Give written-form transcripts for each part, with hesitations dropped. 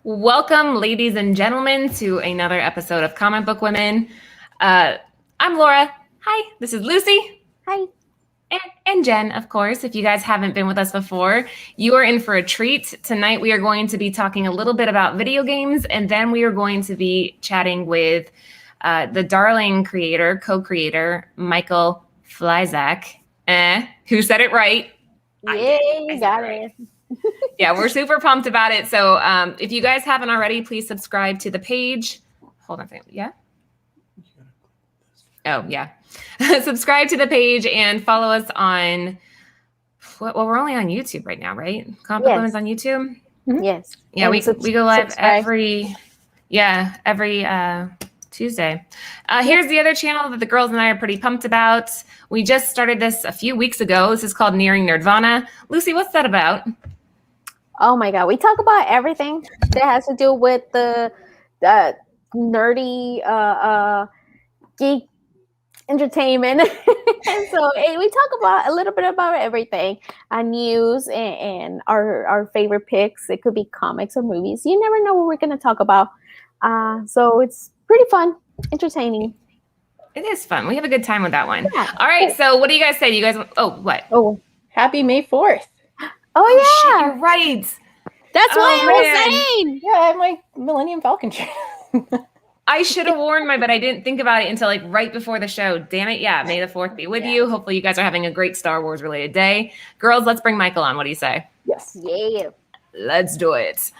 Welcome, ladies and gentlemen, to another episode of Comic Book Women. I'm Laura. Hi. This is Lucy. Hi. And Jen, of course. If you guys haven't been with us before, you are in for a treat. Tonight, we are going to be talking a little bit about video games, and then we are going to be chatting with the Darling creator, co-creator, Michael Fleizach. Who said it right? Yay, you got it. Yeah, we're super pumped about it. So if you guys haven't already, please subscribe to the page. Hold on a second. Yeah? Oh, yeah. Subscribe to the page and follow us on, well, we're only on YouTube right now, right? Comic Book Women's on YouTube? Mm-hmm. Yes. Yeah, we go live every Tuesday. Here's the other channel that the girls and I are pretty pumped about. We just started this a few weeks ago. This is called Nearing Nerdvana. Lucy, what's that about? Oh my God. We talk about everything that has to do with the nerdy geek entertainment. And so we talk about a little bit about everything, news and our favorite picks. It could be comics or movies. You never know what we're going to talk about. So it's pretty fun, entertaining. It is fun. We have a good time with that one. Yeah. All right. So what do you guys say? You guys, what? Oh, happy May 4th. Oh, yeah. Shit, you're right. That's what I was saying. Yeah, I have my Millennium Falcon chair. I should have warned but I didn't think about it until like right before the show. Damn it. Yeah. May the 4th be with you. Hopefully you guys are having a great Star Wars related day. Girls, let's bring Michael on. What do you say? Yes. Yeah. Let's do it.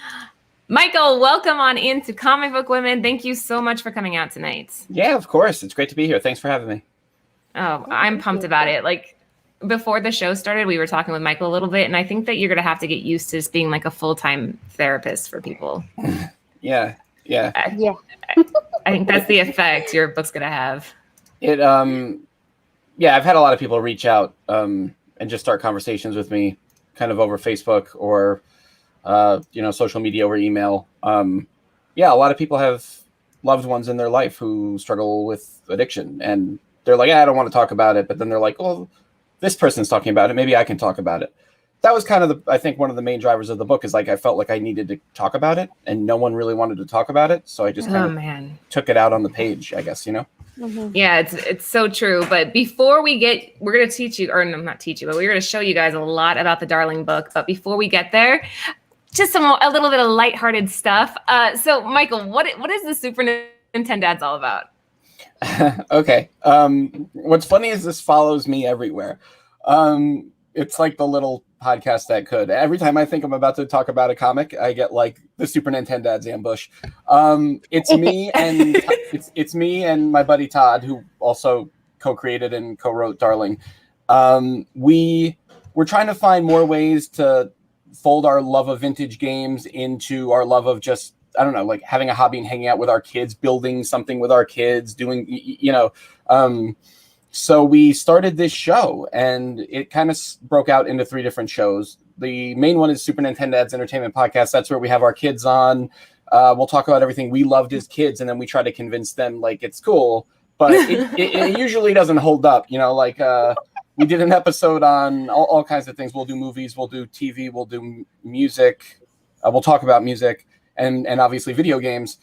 Michael, welcome on into Comic Book Women. Thank you so much for coming out tonight. Yeah, of course. It's great to be here. Thanks for having me. Oh, I'm pumped about it. Like before the show started, we were talking with Michael a little bit, and I think that you're going to have to get used to just being like a full-time therapist for people. Yeah. I think that's the effect your book's going to have. I've had a lot of people reach out and just start conversations with me kind of over Facebook or social media or email. A lot of people have loved ones in their life who struggle with addiction, and they're like, I don't want to talk about it. But then they're like, well, this person's talking about it. Maybe I can talk about it. That was kind of I think one of the main drivers of the book is like, I felt like I needed to talk about it and no one really wanted to talk about it. So I just kind of took it out on the page, I guess, Mm-hmm. Yeah, it's so true. But before we're going to teach you, or no, not teach you, but we're going to show you guys a lot about the Darling book. But before we get there, just a little bit of lighthearted stuff. So, Michael, what is the Super Nintendo all about? Okay. What's funny is this follows me everywhere. It's like the little podcast that could. Every time I think I'm about to talk about a comic, I get like the Super Nintendo ambush. It's me and it's me and my buddy Todd, who also co-created and co-wrote Darling. We're trying to find more ways to fold our love of vintage games into our love of just, I don't know, like having a hobby and hanging out with our kids, building something with our kids, doing, so we started this show and it kind of broke out into 3 different shows. The main one is Super Nintendo Entertainment Podcast. That's where we have our kids on. We'll talk about everything we loved as kids, and then we try to convince them like it's cool, but it usually doesn't hold up. We did an episode on all kinds of things. We'll do movies, we'll do TV, we'll do music. We'll talk about music and obviously video games.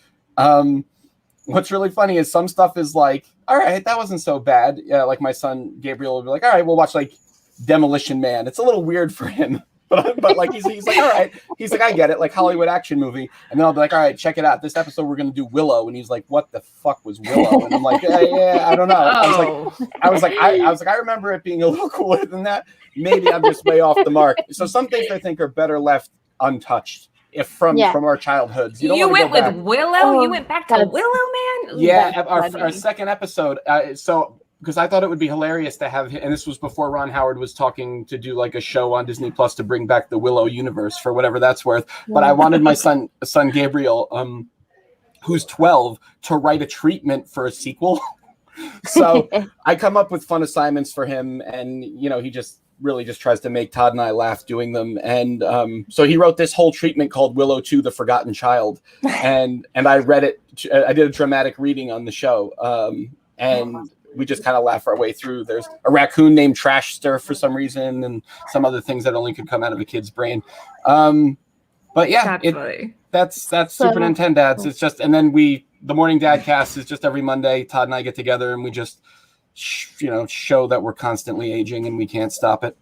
What's really funny is some stuff is like, all right, that wasn't so bad. Yeah, like my son Gabriel will be like, all right, we'll watch like Demolition Man. It's a little weird for him, but like he's like, all right. He's like, I get it, like Hollywood action movie. And then I'll be like, all right, check it out. This episode we're gonna do Willow, and he's like, what the fuck was Willow? And I'm like, yeah, I don't know. I was like, I remember it being a little cooler than that. Maybe I'm just way off the mark. So some things I think are better left untouched. If from our childhoods. You went with Willow? You went back to Willow, man? Ooh, yeah, our second episode. So because I thought it would be hilarious to have him, and this was before Ron Howard was talking to do like a show on Disney Plus to bring back the Willow universe for whatever that's worth. But I wanted my son Gabriel, who's 12, to write a treatment for a sequel. So I come up with fun assignments for him, and he just really just tries to make Todd and I laugh doing them. And so he wrote this whole treatment called Willow 2: The Forgotten Child, and I read it. I did a dramatic reading on the show, and we just kind of laugh our way through. There's a raccoon named Trashster for some reason, and some other things that only could come out of a kid's brain. But yeah, that's Super Nintendo Dads. It's just, and then the Morning Dad Cast is just every Monday. Todd and I get together and we just show that we're constantly aging and we can't stop it.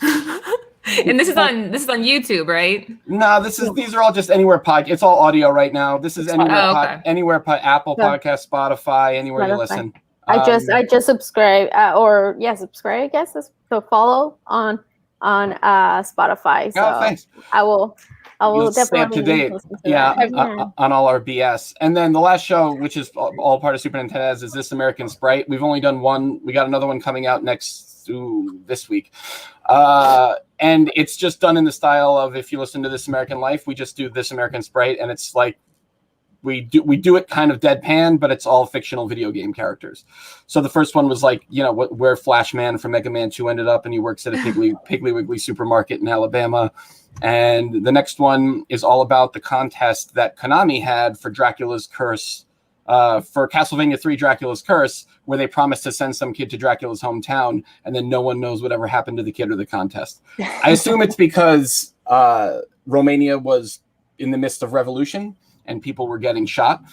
And this is on YouTube, right? No, these are all just anywhere it's all audio right now. This is anywhere Apple Podcast, Spotify, anywhere you listen. I just subscribe subscribe, I guess, so follow on Spotify. So thanks. I will definitely stay up to date. On all our BS. And then the last show, which is all part of Super Nintendo, is This American Sprite. We've only done one. We got another one coming out this week. And it's just done in the style of, if you listen to This American Life, we just do This American Sprite, and it's like we do it kind of deadpan, but it's all fictional video game characters. So the first one was like, where Flashman from Mega Man 2 ended up, and he works at a Piggly Wiggly supermarket in Alabama. And the next one is all about the contest that Konami had for Dracula's Curse, for Castlevania 3 Dracula's Curse, where they promised to send some kid to Dracula's hometown, and then no one knows whatever happened to the kid or the contest. I assume it's because Romania was in the midst of revolution and people were getting shot.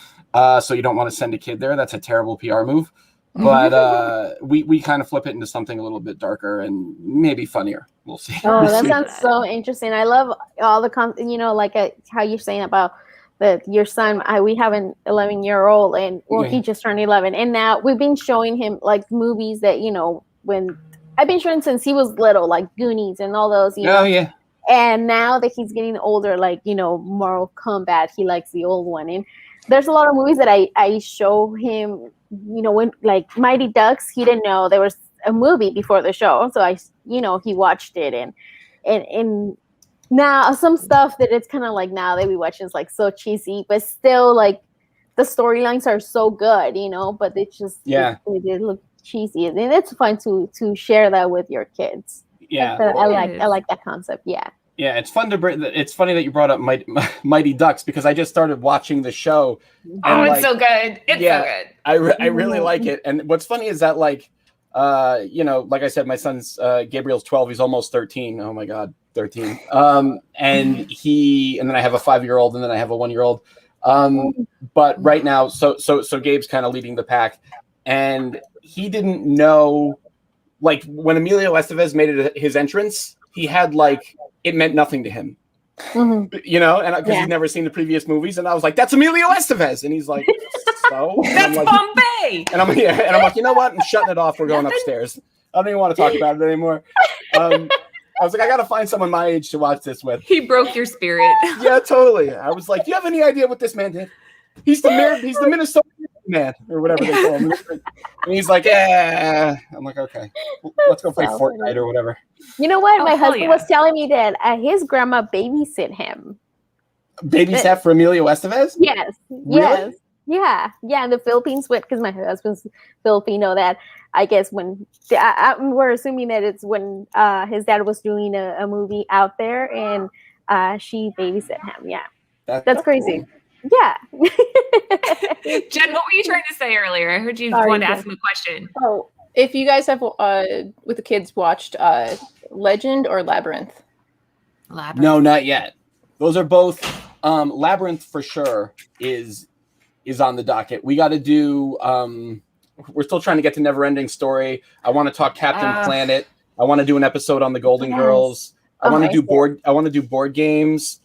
So you don't want to send a kid there. That's a terrible PR move. But we kind of flip it into something a little bit darker and maybe funnier. We'll see. Oh, that sounds so interesting. I love all the how you're saying about your son. We have an 11-year-old, and he just turned 11, and now we've been showing him like movies that when I've been showing since he was little, like Goonies and all those. Oh yeah. And now that he's getting older, like Mortal Kombat, he likes the old one. And there's a lot of movies that I show him. When like Mighty Ducks, he didn't know there was a movie before the show, so he watched it, and now some stuff that it's kind of like now that we watch is like so cheesy, but still like the storylines are so good, but it's just they look cheesy, and it's fun to share that with your kids. Yeah, I like that concept. Yeah. Yeah, it's fun it's funny that you brought up Mighty Ducks, because I just started watching the show. And it's so good. It's so good. I really like it. And what's funny is that like I said, my son's Gabriel's 12. He's almost 13. Oh my God, 13. And then I have a 5-year-old, and then I have a 1-year-old. But right now, so Gabe's kind of leading the pack, and he didn't know, like when Emilio Estevez made his entrance, he had like, it meant nothing to him, and because he'd never seen the previous movies, and I was like, "That's Emilio Estevez," and he's like, "So that's Pompeii," and I'm like, you know what? I'm shutting it off. We're going upstairs. I don't even want to talk about it anymore. I was like, I gotta find someone my age to watch this with. He broke your spirit. Yeah, totally. I was like, do you have any idea what this man did? He's the Minnesota man, or whatever they call him. And he's like, yeah. I'm like, okay, let's go play Fortnite or whatever. You know what? My husband was telling me that his grandma babysit him. Babysat for Emilio Estevez? Yes. Really? Yes. Yeah. In the Philippines, because my husband's Filipino, that I guess when we're assuming that it's when his dad was doing a movie out there, and she babysit him. Yeah. That's crazy. Cool. Yeah. Jen, what were you trying to say earlier? I heard you wanted to ask him a question. Oh, if you guys have with the kids watched Legend or Labyrinth? No, not yet. Those are both. Labyrinth for sure is on the docket. We got to do. We're still trying to get to Neverending Story. I want to talk Captain Planet. I want to do an episode on the Golden Girls. I want to do board games.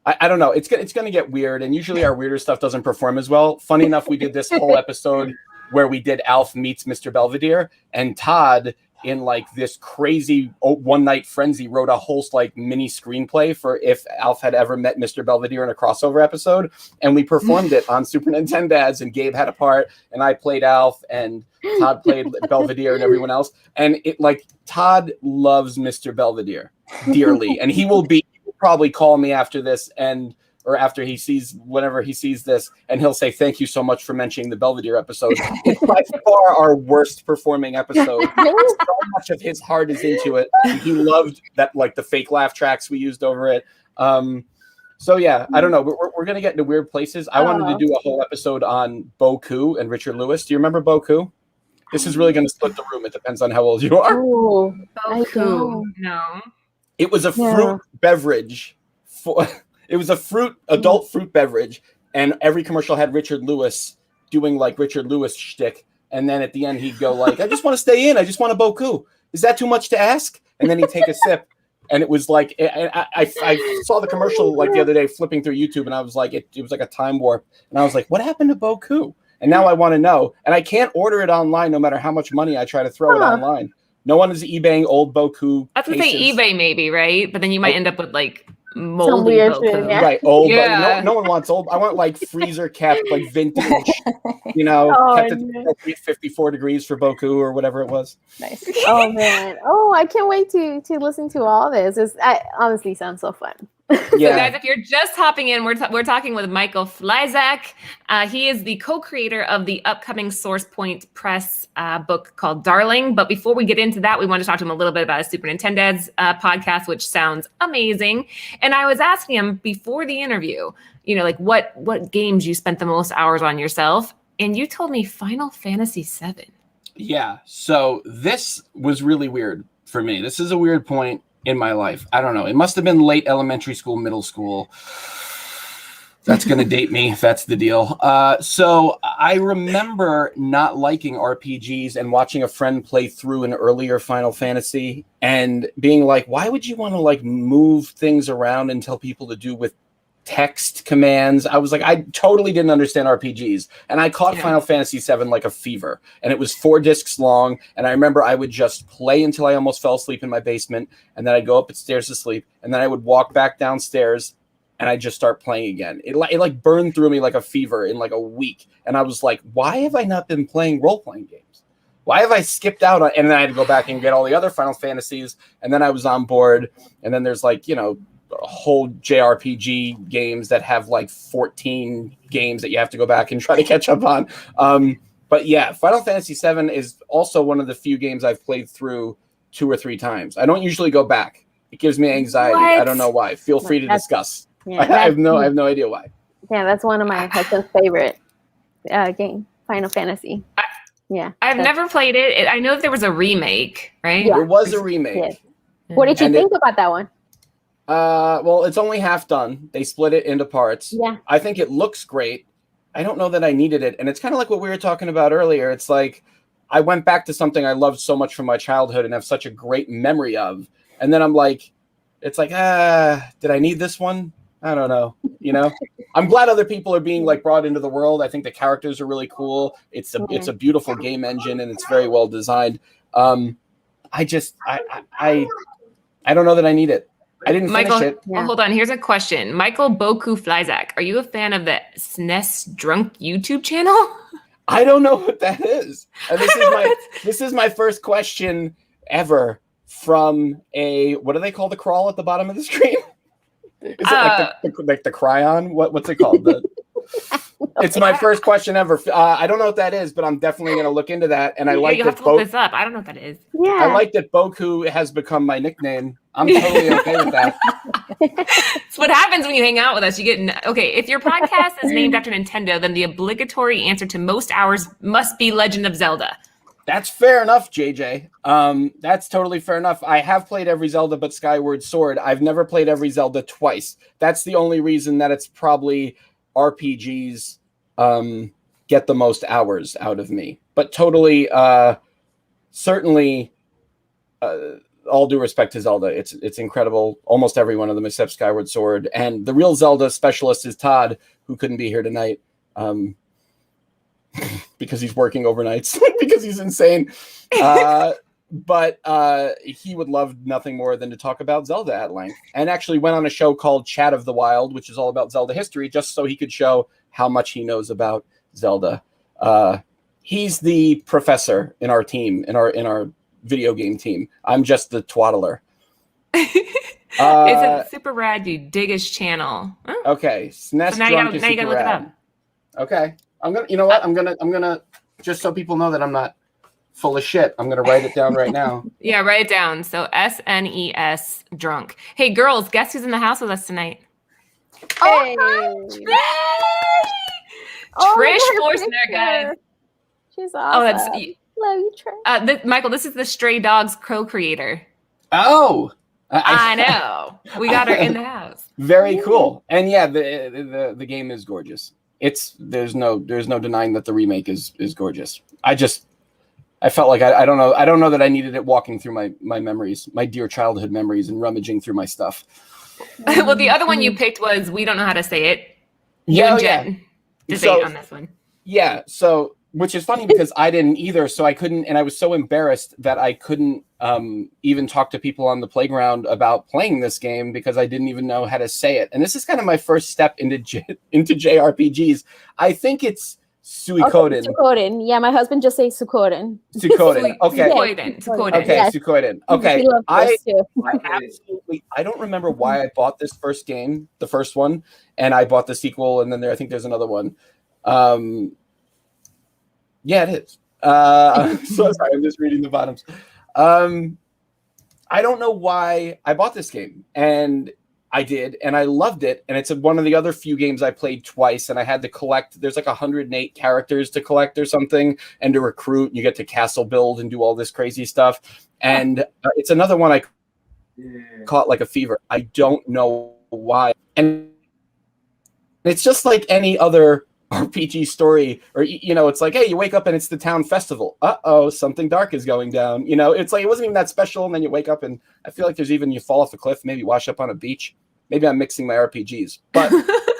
I don't know. It's going to get weird, and usually our weirder stuff doesn't perform as well. Funny enough, we did this whole episode where we did Alf meets Mr. Belvedere, and Todd in like this crazy one night frenzy wrote a whole like mini screenplay for if Alf had ever met Mr. Belvedere in a crossover episode, and we performed it on Super Nintendads, and Gabe had a part and I played Alf and Todd played Belvedere and everyone else. And it like Todd loves Mr. Belvedere dearly, and he will probably call me after this or after whenever he sees this, and he'll say, "Thank you so much for mentioning the Belvedere episode." It's by far our worst performing episode. So much of his heart is into it. He loved that, like the fake laugh tracks we used over it. So yeah, I don't know. We're gonna get into weird places. I wanted to do a whole episode on Boku and Richard Lewis. Do you remember Boku? This is really gonna split the room. It depends on how old you are. Oh, Boku. No. It was a fruit beverage. It was a adult fruit beverage, and every commercial had Richard Lewis doing like Richard Lewis shtick, and then at the end he'd go like, "I just want to stay in. I just want a Boku. Is that too much to ask?" And then he'd take a sip, and it was like I saw the commercial like the other day flipping through YouTube, and I was like, it was like a time warp, and I was like, what happened to Boku? And now I want to know, and I can't order it online no matter how much money I try to throw it online. No one is eBaying old Boku. I was gonna say eBay maybe, right? But then you might end up with like moldy weird Boku. shit, yeah. Right, old. Yeah. But no one wants old. I want like freezer kept, like vintage. Kept at 54 degrees for Boku or whatever it was. Nice. Oh man! Oh, I can't wait to listen to all this. It honestly sounds so fun. So guys, if you're just hopping in, we're talking with Michael Fleizach. He is the co-creator of the upcoming Source Point Press book called Darling. But before we get into that, we want to talk to him a little bit about his Super Nintendo's podcast, which sounds amazing. And I was asking him before the interview, like what games you spent the most hours on yourself, and you told me Final Fantasy VII. Yeah. So this was really weird for me. This is a weird point in my life. I don't know. It must have been late elementary school, middle school. That's going to date me if that's the deal. So I remember not liking RPGs and watching a friend play through an earlier Final Fantasy and being like, why would you want to like move things around and tell people to do with text commands? I was like, I totally didn't understand RPGs. And I caught Final Fantasy VII like a fever. And it was 4 discs long. And I remember I would just play until I almost fell asleep in my basement. And then I'd go upstairs to sleep. And then I would walk back downstairs and I'd just start playing again. It like burned through me like a fever in like a week. And I was like, why have I not been playing role-playing games? Why have I skipped out on? And then I had to go back and get all the other Final Fantasies. And then I was on board. And then there's like, whole JRPG games that have like 14 games that you have to go back and try to catch up on. But yeah, Final Fantasy VII is also one of the few games I've played through 2 or 3 times. I don't usually go back. It gives me anxiety. What? I don't know why. Feel free to discuss. Yeah, I have no idea why. Yeah, that's one of my husband's favorite game, Final Fantasy. I've never played it. I know that there was a remake, right? Yeah. There was a remake. Yes. What did you think about that one? Well, it's only half done. They split it into parts. Yeah. I think it looks great. I don't know that I needed it. And it's kind of like what we were talking about earlier. It's like I went back to something I loved so much from my childhood and have such a great memory of. And then I'm like, it's like, did I need this one? I don't know. I'm glad other people are being like brought into the world. I think the characters are really cool. It's a beautiful game engine and it's very well designed. I don't know that I need it. I didn't finish it. Oh, hold on. Here's a question. Michael Boku Fleizach, are you a fan of the SNES Drunk YouTube channel? I don't know what that is. And this is my first question ever from what do they call the crawl at the bottom of the screen? Is it like the cryon? What's it called? It's my first question ever. I don't know what that is, but I'm definitely going to look into that. And I like you that have to look this up. I don't know what that is. Yeah. I like that Boku has become my nickname. I'm totally okay with that. It's what happens when you hang out with us. You get okay. If your podcast is named after Nintendo, then the obligatory answer to most hours must be Legend of Zelda. That's fair enough, JJ. That's totally fair enough. I have played every Zelda but Skyward Sword. I've never played every Zelda twice. That's the only reason that it's probably RPGs get the most hours out of me. But totally, certainly, all due respect to Zelda, it's incredible. Almost every one of them except Skyward Sword. And the real Zelda specialist is Todd, who couldn't be here tonight. Because he's working overnights because he's insane. But he would love nothing more than to talk about Zelda at length, and actually went on a show called Chat of the Wild, which is all about Zelda history, just so he could show how much he knows about Zelda. He's the professor in our team, in our video game team. I'm just the twaddler. It's super rad. You dig his channel. Oh. Okay, SNES So now drunk you is gotta super look it rad. up. Okay, I'm gonna. You know what? I'm gonna just so people know that I'm not full of shit. I'm gonna write it down right now. Yeah, write it down. So SNES drunk. Hey, girls, guess who's in the house with us tonight? Hey. Trish her Forstner, picture. guys. She's awesome. Oh, that's Love you, Trish. Michael. This is the Stray Dogs co-creator. Oh, I know. We got her in the house. Very cool. And yeah, the game is gorgeous. There's no denying that the remake is gorgeous. I felt like I don't know that I needed it walking through my memories, my dear childhood memories, and rummaging through my stuff. Well, the other one you picked was We Don't Know How to Say It. Yeah, Jen debate So- on this one. Yeah, so which is funny because I didn't either, so I couldn't, and I was so embarrassed that I couldn't even talk to people on the playground about playing this game because I didn't even know how to say it. And this is kind of my first step into JRPGs. I think it's Suikoden. Okay, Suikoden. Yeah, my husband just says Suikoden. Suikoden. Okay. Suikoden. Okay, Yes. Suikoden. Okay. He loves this too. I don't remember why I bought this first game, the first one, and I bought the sequel, and then I think there's another one. Yeah, it is. So sorry, I'm just reading the bottoms. I don't know why I bought this game, and I did, and I loved it. And it's one of the other few games I played twice, and I had to collect. There's like 108 characters to collect or something, and to recruit. You get to castle build and do all this crazy stuff. And it's another one I caught like a fever. I don't know why, and it's just like any other RPG story, or it's like, hey, you wake up and it's the town festival. Something dark is going down. It's like it wasn't even that special, and then you wake up and I feel like there's even you fall off a cliff, maybe wash up on a beach. Maybe I'm mixing my RPGs, but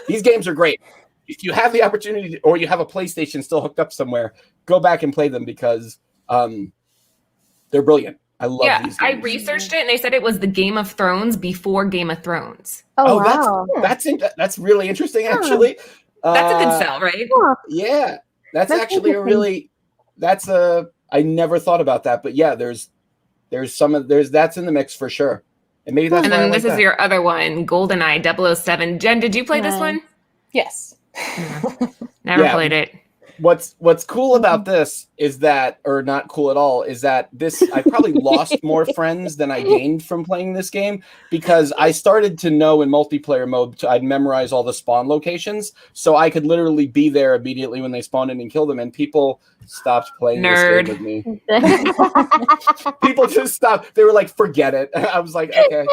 these games are great. If you have the opportunity, or you have a PlayStation still hooked up somewhere, go back and play them because they're brilliant. I love these games. I researched it, and they said it was the Game of Thrones before Game of Thrones. Oh, wow. That's really interesting, actually. That's a good sell, right? Yeah, that's actually interesting. I never thought about that, but yeah, there's that's in the mix for sure. And maybe that's And why then I this like is that. your other one, GoldenEye 007. Jen, did you play this one? Yes. Never played it. What's cool about this is that, or not cool at all, is that I probably lost more friends than I gained from playing this game, because I started to know in multiplayer mode, I'd memorize all the spawn locations, so I could literally be there immediately when they spawned in and kill them, and people stopped playing this game with me. People just stopped. They were like, forget it. I was like, okay.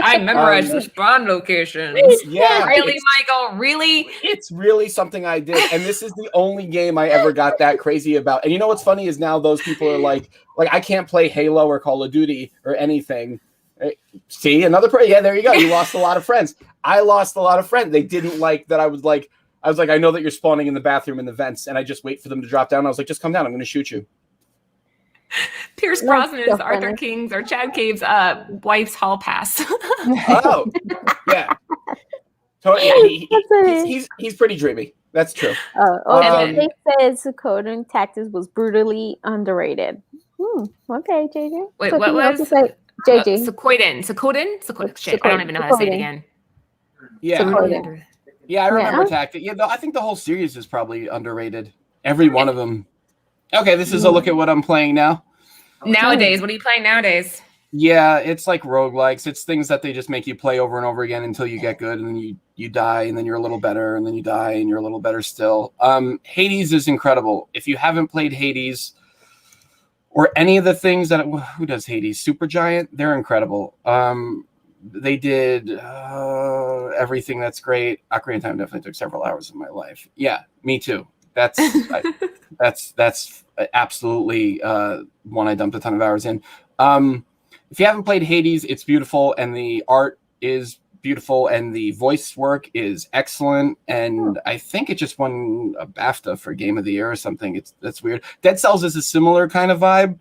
I memorized the spawn locations. Yeah. Really, Michael? Really? It's really something I did, and this is the only game I ever got that crazy about. And you know what's funny is now those people are like I can't play Halo or Call of Duty or anything. See, another yeah, there you go. You lost a lot of friends. I lost a lot of friends. They didn't like that. I was like, I know that you're spawning in the bathroom in the vents, and I just wait for them to drop down. I was like, just come down. I'm going to shoot you. Pierce Brosnan is Arthur King's or Chad Cave's wife's hall pass. Oh, yeah. Totally. He's pretty dreamy. That's true. They said Suikoden Tactics was brutally underrated. Okay, JJ. Wait, So what was JJ? Suikoden? Shit, I don't even know how to say it again. Yeah. Suikoden. Yeah, I remember Tactic. Yeah, I think the whole series is probably underrated. Every one of them. Okay, this is a look at what I'm playing now. Nowadays, what are you playing nowadays? Yeah, it's like roguelikes. It's things that they just make you play over and over again until you get good, and then you die, and then you're a little better, and then you die, and you're a little better still. Hades is incredible. If you haven't played Hades or any of the things that who does Hades? Supergiant, they're incredible. They did everything that's great. Ocarina of Time definitely took several hours of my life. Yeah, me too. That's absolutely one I dumped a ton of hours in. If you haven't played Hades, it's beautiful, and the art is beautiful, and the voice work is excellent. And I think it just won a BAFTA for Game of the Year or something. That's weird. Dead Cells is a similar kind of vibe.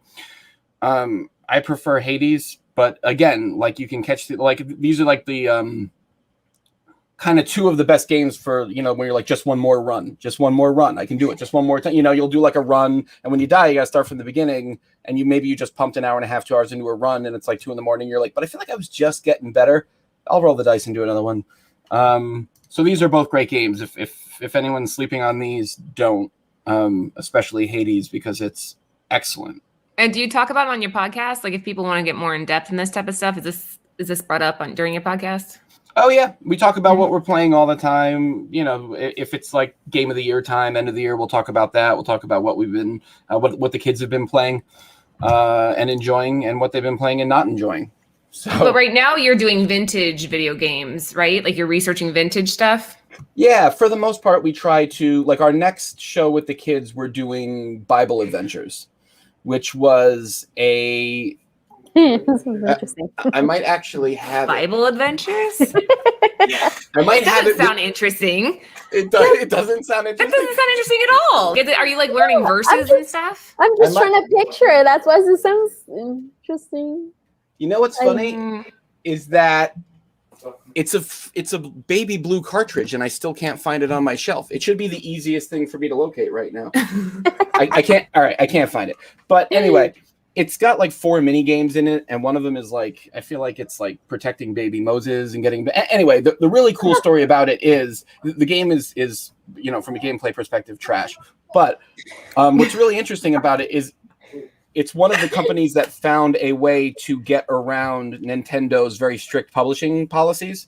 I prefer Hades, but again, like you can catch these are like the kind of two of the best games for, when you're like just one more run. I can do it just one more time. You'll do like a run, and when you die, you got to start from the beginning, and you just pumped an hour and a half, 2 hours into a run, and it's like 2 a.m. You're like, but I feel like I was just getting better. I'll roll the dice and do another one. So these are both great games. If anyone's sleeping on these, don't, especially Hades, because it's excellent. And do you talk about it on your podcast? Like if people want to get more in depth in this type of stuff, is this brought up during your podcast? Oh yeah, we talk about what we're playing all the time. If it's like game of the year time, end of the year, we'll talk about that. We'll talk about what we've been, what the kids have been playing and enjoying, and what they've been playing and not enjoying. So, but right now you're doing vintage video games, right? Like you're researching vintage stuff. Yeah, for the most part, we try to, like, our next show with the kids, we're doing Bible Adventures, which was a. This is interesting. I might actually have Bible Adventures. I might have it. Sound interesting. It doesn't sound interesting. That doesn't sound interesting at all. Are you like learning verses and stuff? I'm just trying to picture it. That's why it sounds interesting. You know what's funny is that it's a baby blue cartridge, and I still can't find it on my shelf. It should be the easiest thing for me to locate right now. I can't. All right, I can't find it. But anyway. It's got like 4 mini games in it, and one of them is like, I feel like it's like protecting baby Moses and getting. Anyway, the really cool story about it is the game is from a gameplay perspective trash. But what's really interesting about it is it's one of the companies that found a way to get around Nintendo's very strict publishing policies.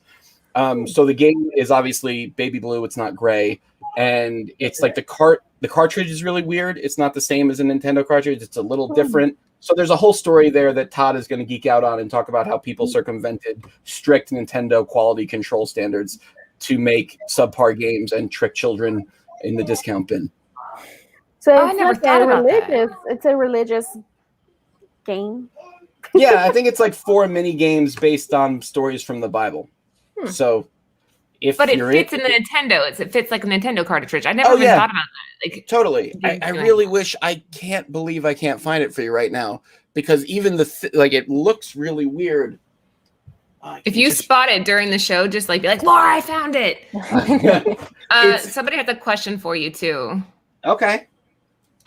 So the game is obviously baby blue; it's not gray, and it's like the cartridge is really weird. It's not the same as a Nintendo cartridge; it's a little different. So there's a whole story there that Todd is going to geek out on and talk about how people circumvented strict Nintendo quality control standards to make subpar games and trick children in the discount bin. So it's like a religious. It's a religious game. Yeah, I think it's like 4 mini games based on stories from the Bible. So it fits in the Nintendo. It fits like a Nintendo cartridge. I never even thought about that. Like totally. I really wish. I can't believe I can't find it for you right now, because even it looks really weird. If you spot it during the show, just like be like, "Laura, I found it." Somebody has a question for you too. Okay.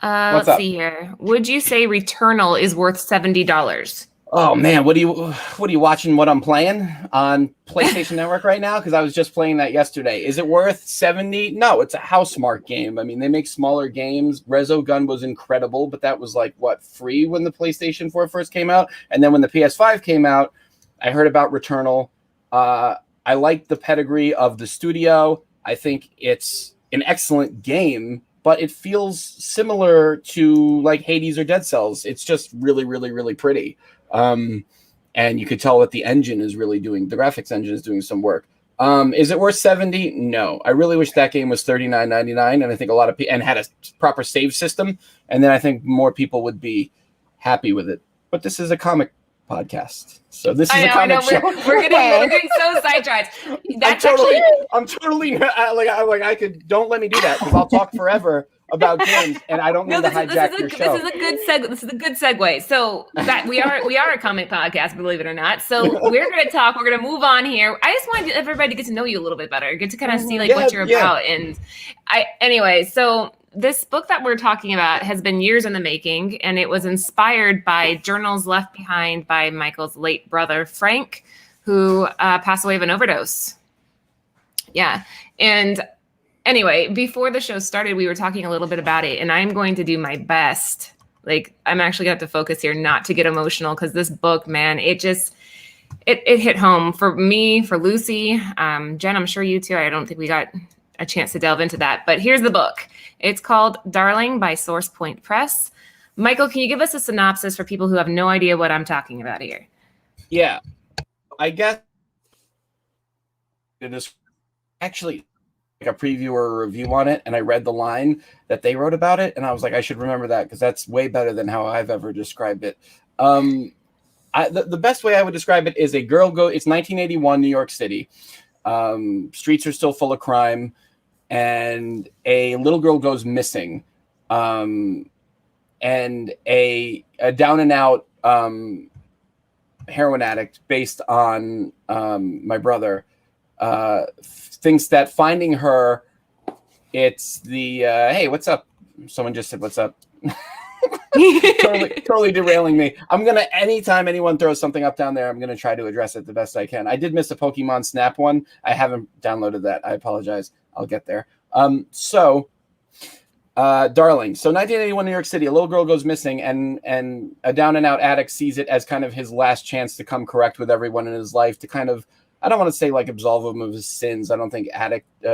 Let's see here. Would you say Returnal is worth $70? Oh man, what are you watching? What I'm playing on PlayStation Network right now? Because I was just playing that yesterday. Is it worth $70? No, it's a Housemarque game. I mean, they make smaller games. Resogun was incredible, but that was like free when the PlayStation 4 first came out, and then when the PS5 came out, I heard about Returnal. I like the pedigree of the studio. I think it's an excellent game, but it feels similar to like Hades or Dead Cells. It's just really, really, really pretty. And you could tell that the graphics engine is doing some work. Is it worth $70? No. I really wish that game was $39.99, and I think a lot of people and had a proper save system, and then I think more people would be happy with it. But this is a comic podcast, so this is a comic show. We're getting so sidetracked. I'm totally I could. Don't let me do that, because I'll talk forever about games, and I don't mean to hijack your show. This is a good segue. So that we are a comic podcast, believe it or not. So we're going to talk. We're going to move on here. I just wanted everybody to get to know you a little bit better, get to kind of see what you're about. And so this book that we're talking about has been years in the making, and it was inspired by journals left behind by Michael's late brother Frank, who passed away of an overdose. Yeah, and. Anyway, before the show started, we were talking a little bit about it, and I'm going to do my best. Like, I'm actually going to have to focus here not to get emotional, because this book, man, it hit home for me, for Lucy. Jen, I'm sure you too. I don't think we got a chance to delve into that. But here's the book. It's called Darling by Source Point Press. Michael, can you give us a synopsis for people who have no idea what I'm talking about here? Yeah. I guess it is actually a preview or a review on it, and I read the line that they wrote about it, and I was like, I should remember that, because that's way better than how I've ever described it. The best way I would describe it is it's 1981 New York City. Streets are still full of crime, and a little girl goes missing. And a down and out heroin addict based on my brother, thinks that finding her, it's the hey, what's up? Someone just said what's up. totally derailing me. I'm gonna, anytime anyone throws something up down there, I'm gonna try to address it the best I can. I did miss a Pokemon Snap one. I haven't downloaded that. I apologize. I'll get there. Darling. So 1981 New York City, a little girl goes missing, and a down and out addict sees it as kind of his last chance to come correct with everyone in his life, to kind of, I don't want to say like absolve him of his sins. I don't think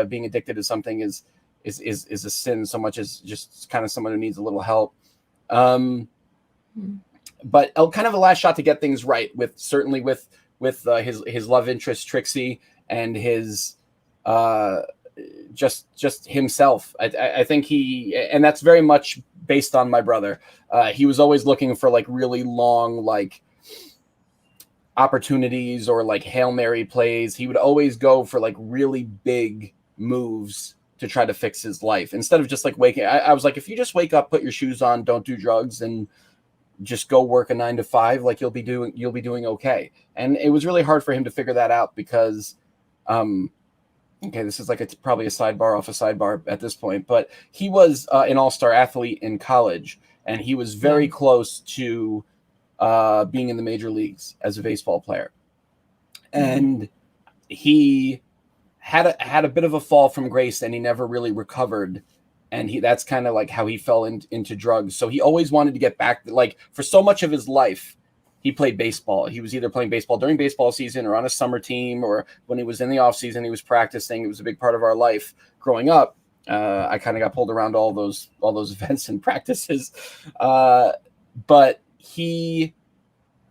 being addicted to something is a sin so much as just kind of someone who needs a little help. But kind of a last shot to get things right with his love interest Trixie and his just himself. I think and that's very much based on my brother. He was always looking for like really long like opportunities or like Hail Mary plays. He would always go for like really big moves to try to fix his life instead of just like waking. I was like, if you just wake up, put your shoes on, don't do drugs, and just go work a 9 to 5, like you'll be doing okay. And it was really hard for him to figure that out because, okay, this is like it's probably a sidebar off a sidebar at this point, but he was an all-star athlete in college, and he was very close to being in the major leagues as a baseball player, and he had a bit of a fall from grace, and he never really recovered. And that's kind of like how he fell into drugs. So he always wanted to get back. Like for so much of his life, he played baseball. He was either playing baseball during baseball season or on a summer team, or when he was in the off season, he was practicing. It was a big part of our life growing up. I kind of got pulled around all those events and practices. But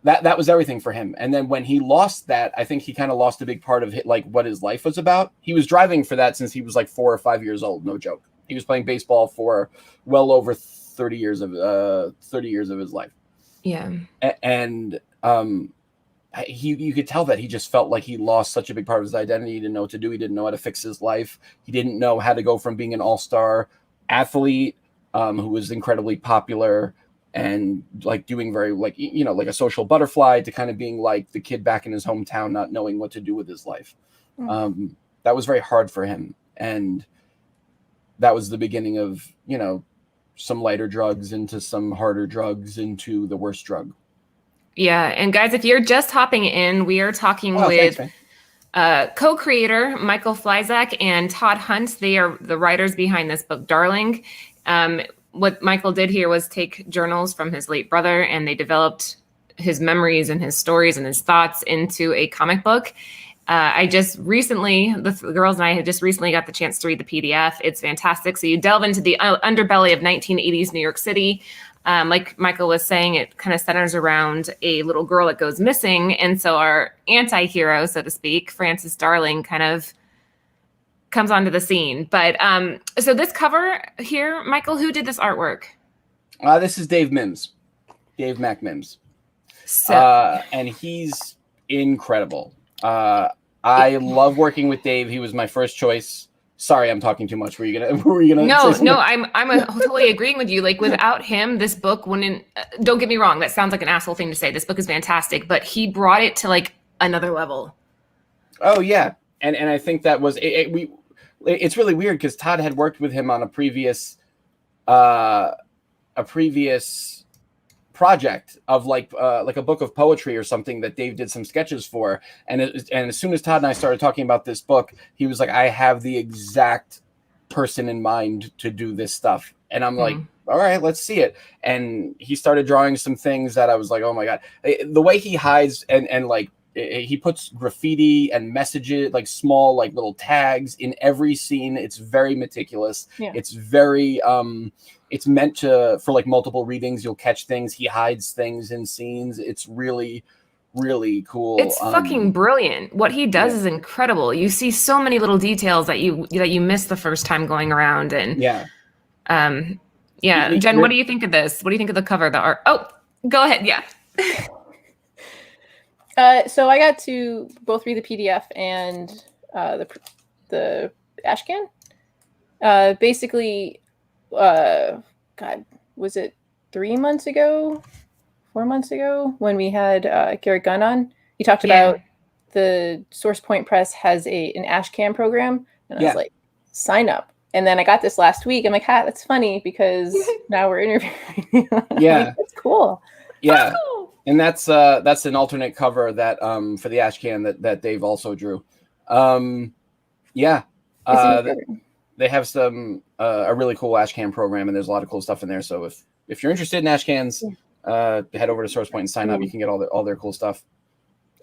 that was everything for him. And then when he lost that, I think he kind of lost a big part of like what his life was about. He was driving for that since he was like 4 or 5 years old. No joke. He was playing baseball for well over 30 years of his life. Yeah. And you could tell that he just felt like he lost such a big part of his identity. He didn't know what to do. He didn't know how to fix his life. He didn't know how to go from being an all-star athlete who was incredibly popular and like doing very like, you know, like a social butterfly, to kind of being like the kid back in his hometown, not knowing what to do with his life. That was very hard for him. And that was the beginning of, you know, some lighter drugs into some harder drugs into the worst drug. Yeah. And guys, if you're just hopping in, we are talking with co-creator Michael Fleizach and Todd Hunt. They are the writers behind this book, Darling. What Michael did here was take journals from his late brother, and they developed his memories and his stories and his thoughts into a comic book. I just recently, the girls and I had just recently got the chance to read the PDF. It's fantastic. So you delve into the underbelly of 1980s New York City. Like Michael was saying, it kind of centers around a little girl that goes missing. And so our anti-hero, so to speak, Frances Darling, kind of comes onto the scene. But so this cover here, Michael, who did this artwork? This is Dave Mac Mims. So, and he's incredible. I love working with Dave. He was my first choice. Sorry, I'm talking too much. Were you gonna? No. I'm totally agreeing with you. Like without him, this book wouldn't. Don't get me wrong. That sounds like an asshole thing to say. This book is fantastic, but he brought it to like another level. Oh yeah, and I think that was it's really weird because Todd had worked with him on a previous project of like a book of poetry or something that Dave did some sketches for, and as soon as Todd and I started talking about this book, he was like, I have the exact person in mind to do this stuff. And I'm like, all right, let's see it. And he started drawing some things that I was like, oh my God, the way he hides and like he puts graffiti and messages, like small like little tags in every scene. It's very meticulous. It's very it's meant for like multiple readings. You'll catch things. He hides things in scenes. It's really, really cool. It's fucking brilliant. What he does is incredible. You see so many little details that you miss the first time going around. And Jen, what do you think of this? What do you think of the cover, the art? Oh, go ahead. Yeah. So I got to both read the PDF and the ashcan. Basically, God, was it 3 months ago? 4 months ago when we had Garrett Gunn on. He talked Yeah. about the Source Point Press has an Ashcan program, and I was like, sign up. And then I got this last week. I'm like, that's funny because now we're interviewing. Yeah, that's cool. Yeah, That's cool. and that's an alternate cover that for the Ashcan that Dave also drew. Yeah, they have some a really cool Ashcan program, and there's a lot of cool stuff in there. So if you're interested in Ashcans, head over to Source Point and sign up. You can get all their cool stuff.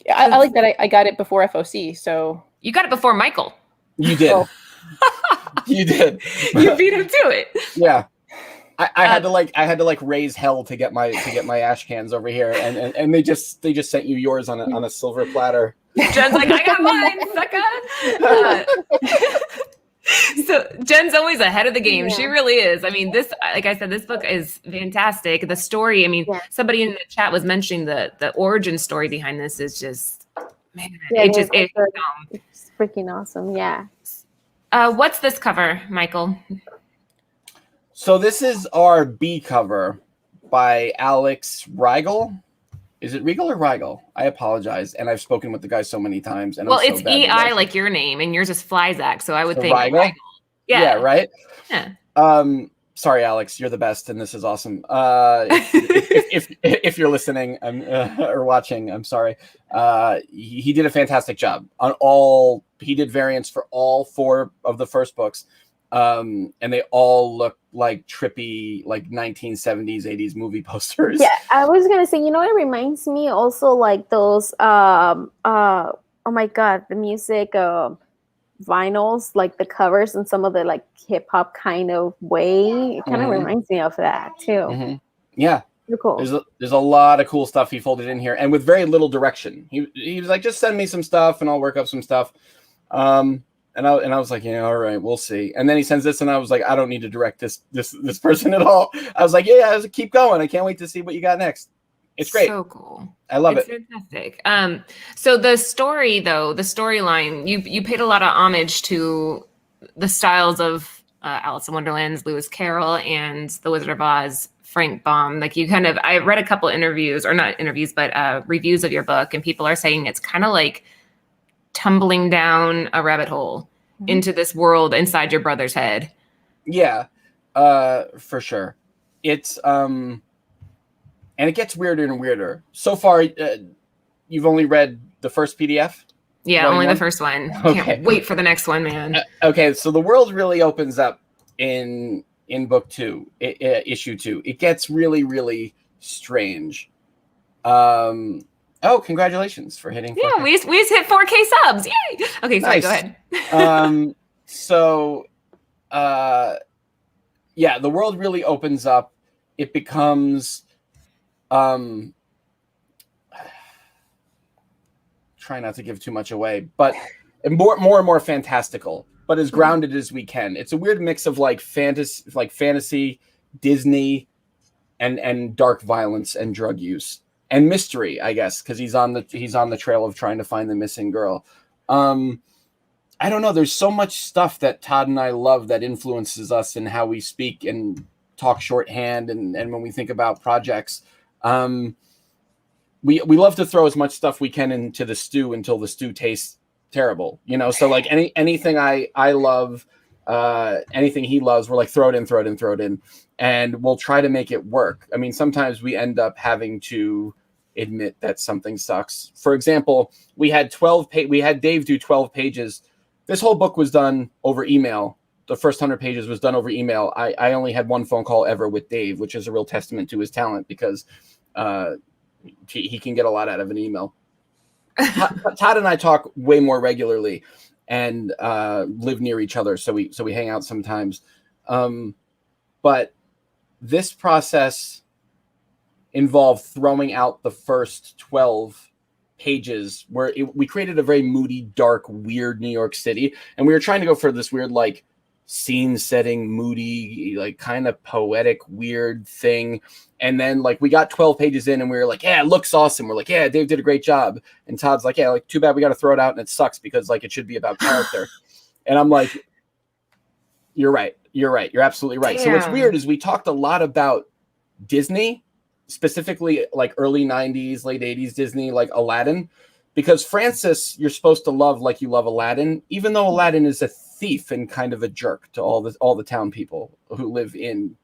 Yeah, I like that. I got it before FOC, so You got it before Michael. You did. You did. You beat him to it. Yeah. I had to raise hell to get my Ashcans over here, and they just sent you yours on a silver platter. Jen's like, I got mine, sucker. So Jen's always ahead of the game. She really is. I mean, this, like I said, this book is fantastic. The story, I mean, somebody in the chat was mentioning the origin story behind this is just, man, it's freaking awesome. Yeah. What's this cover, Michael? So this is our B cover by Alex Riegel. Is it Riegel or Riegel? I apologize, and I've spoken with the guy so many times. And well, it's EI like your name, and yours is Fleizach, so I would think Riegel. Yeah, right. Yeah. Sorry, Alex, you're the best, and this is awesome. If you're listening or watching, I'm sorry. He did a fantastic job on all. He did variants for all 4 of the first books. And they all look like trippy, like 1970s, 80s movie posters. Yeah, I was gonna say, it reminds me also like those oh my god, the music vinyls, like the covers and some of the like hip hop kind of way. It kind of reminds me of that too. Mm-hmm. Yeah. Cool. There's a lot of cool stuff he folded in here, and with very little direction. He was like, just send me some stuff and I'll work up some stuff. And I was like, yeah, all right, we'll see. And then he sends this, and I was like, I don't need to direct this person at all. I was like, yeah, keep going. I can't wait to see what you got next. It's great. So cool. I love it. Fantastic. So the story, though, the storyline, you paid a lot of homage to the styles of Alice in Wonderland's Lewis Carroll and The Wizard of Oz, Frank Baum. Like I read a couple interviews, or not interviews, but reviews of your book, and people are saying it's kind of like tumbling down a rabbit hole into this world inside your brother's head. Yeah, for sure. It's and it gets weirder and weirder. So far, you've only read the first PDF? Yeah, only the first one. Okay. Can't wait for the next one, man. Okay, so the world really opens up in book 2, issue 2. It gets really, really strange. Oh, congratulations for hitting 4K. Yeah, we just hit 4K subs. Yay! Okay, sorry, nice. Go ahead. Yeah, the world really opens up. It becomes try not to give too much away, but more and more fantastical, but as grounded as we can. It's a weird mix of like fantasy, Disney, and dark violence and drug use. And mystery, I guess, because he's on the trail of trying to find the missing girl. I don't know. There's so much stuff that Todd and I love that influences us in how we speak and talk shorthand, and when we think about projects. We love to throw as much stuff we can into the stew until the stew tastes terrible. So like anything I love, anything he loves, we're like, throw it in. And we'll try to make it work. I mean, sometimes we end up having to admit that something sucks. For example, we had Dave do 12 pages. This whole book was done over email. The first 100 pages was done over email. I only had one phone call ever with Dave, which is a real testament to his talent, because he can get a lot out of an email. Todd and I talk way more regularly and live near each other, so we hang out sometimes. But this process involved throwing out the first 12 pages, where we created a very moody, dark, weird New York City, and we were trying to go for this weird, like, scene setting, moody, like kind of poetic, weird thing. And then like we got 12 pages in, and we were like, yeah, it looks awesome. We're like, yeah, Dave did a great job. And Todd's like, yeah, like, too bad we got to throw it out, and it sucks because like it should be about character. And I'm like, you're right. You're absolutely right. Damn. So what's weird is we talked a lot about Disney, specifically like early 90s, late 80s Disney, like Aladdin, because Francis you're supposed to love like you love Aladdin, even though Aladdin is a thief and kind of a jerk to all the town people who live in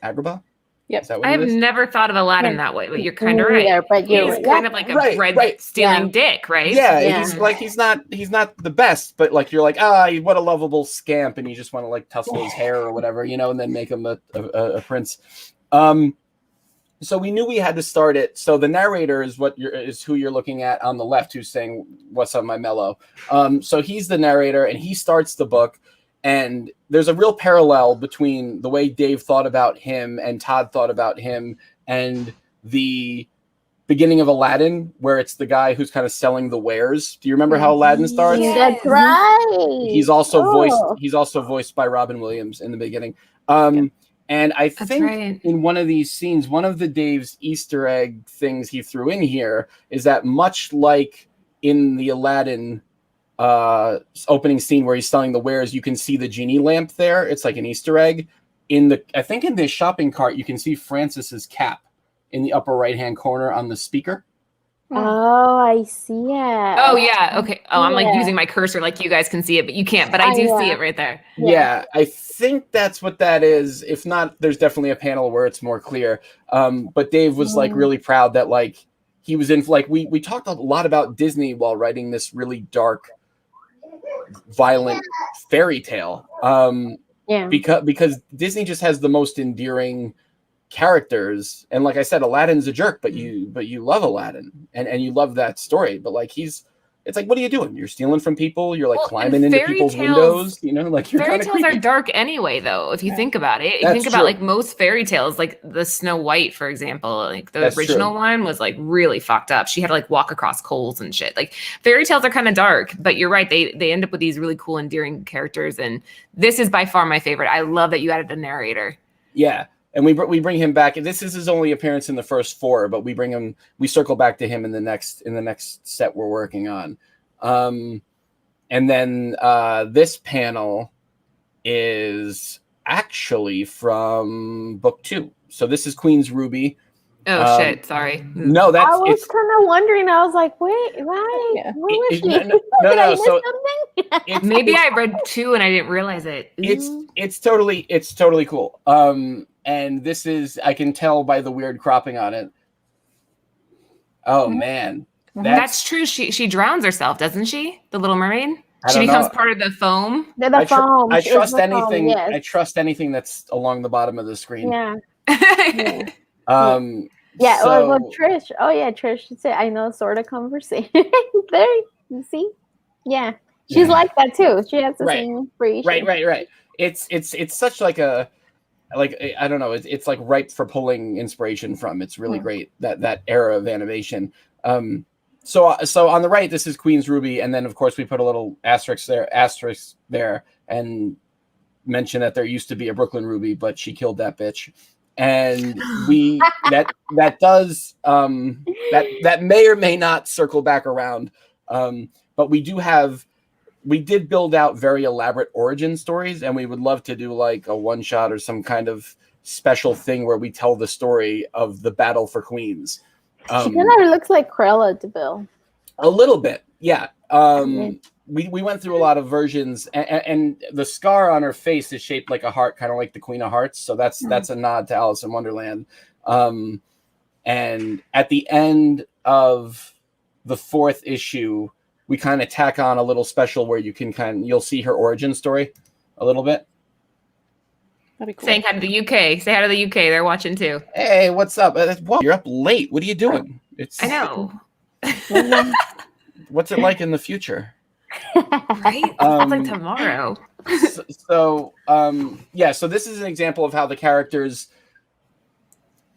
Agrabah. Yep. Is that what I it have is? never thought of Aladdin that way, but you're kind of Yeah, right. but you're He's right. kind of like a bread stealing dick, right? Yeah, Yeah. he's not the best, but like you're like, what a lovable scamp, and you just want to like tussle his hair or whatever, and then make him a prince. So we knew we had to start it. So the narrator is who you're looking at on the left, who's saying, "What's up, my mellow?" So he's the narrator, and he starts the book. And there's a real parallel between the way Dave thought about him and Todd thought about him and the beginning of Aladdin, where it's the guy who's kind of selling the wares. Do you remember how Aladdin starts? Yes. That's right. He's also voiced by Robin Williams in the beginning. And I think in one of these scenes, one of the Dave's Easter egg things he threw in here is that much like in the Aladdin opening scene where he's selling the wares, you can see the genie lamp there. It's like an Easter egg. I think in the shopping cart, you can see Francis's cap in the upper right-hand corner on the speaker. Oh, I see it. Oh, yeah. Okay. Oh, I'm like using my cursor like you guys can see it, but you can't. But I do see it right there. Yeah, I think that's what that is. If not, there's definitely a panel where it's more clear. But Dave was like really proud that like he was in, like we talked a lot about Disney while writing this really dark, violent fairy tale. Because Disney just has the most endearing characters, and like I said, Aladdin's a jerk, but you love Aladdin and you love that story. But like it's like, what are you doing? You're stealing from people. You're like climbing into people's windows. Like you're fairy kind of tales creepy. are dark anyway, though. If you think about it, you That's think about true. like most fairy tales, like the Snow White, for example. Like the That's original true. one was like really fucked up. She had to like walk across coals and shit. Like fairy tales are kind of dark, but you're right. They end up with these really cool, endearing characters, and this is by far my favorite. I love that you added a narrator. Yeah. And we bring him back. This is his only appearance in the first 4, but we circle back to him in the next set we're working on. And then this panel is actually from book 2. So this is Queen's Ruby. Oh shit! Sorry. No, I was kind of wondering. I was like, wait, why? Yeah. Where was she? No, Did I miss so something? Maybe I read 2 and I didn't realize it. It's totally cool. And this is, I can tell by the weird cropping on it. Oh man. That's true. She drowns herself, doesn't she? The Little Mermaid. She don't becomes know. part of the foam. The foam. I It's trust the foam, anything. yes. I trust anything that's along the bottom of the screen. Yeah. Yeah. Well, Trish. Oh yeah, Trish. I know, sort of conversation. There, you see. Yeah, she's like that too. She has the same inspiration. Right. It's such like a. Like, I don't know, it's like ripe for pulling inspiration from. It's really great, that era of animation. So on the right, this is Queen's Ruby, and then of course we put a little asterisk there, and mention that there used to be a Brooklyn Ruby, but she killed that bitch. And that does that may or may not circle back around, but we did build out very elaborate origin stories, and we would love to do like a one shot or some kind of special thing where we tell the story of the battle for Queens. She kind of looks like Cruella de Vil. A little bit, yeah. We went through a lot of versions, and the scar on her face is shaped like a heart, kind of like the Queen of Hearts. So that's a nod to Alice in Wonderland. And at the end of the 4th issue, we kind of tack on a little special where you'll see her origin story a little bit. That'd be cool. Saying hi to the UK. Say hi to the UK. They're watching too. Hey, what's up? Whoa, you're up late. What are you doing? I know. What's it like in the future? Right? It's like tomorrow. So this is an example of how the characters.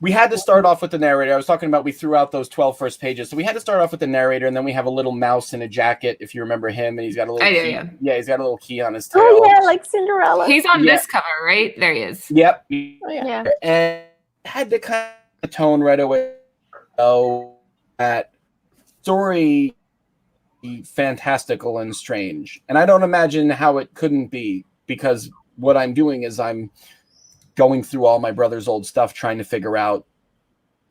We had to start off with the narrator. I was talking about we threw out those 12 first pages. So we had to start off with the narrator, and then we have a little mouse in a jacket, if you remember him, and he's got a little key. Yeah, he's got a little key on his tail. Oh yeah, like Cinderella. He's on this cover, right? There he is. Yep. Oh, yeah. And had to kind of tone right away. Oh, that story fantastical and strange. And I don't imagine how it couldn't be, because what I'm doing is I'm going through all my brother's old stuff, trying to figure out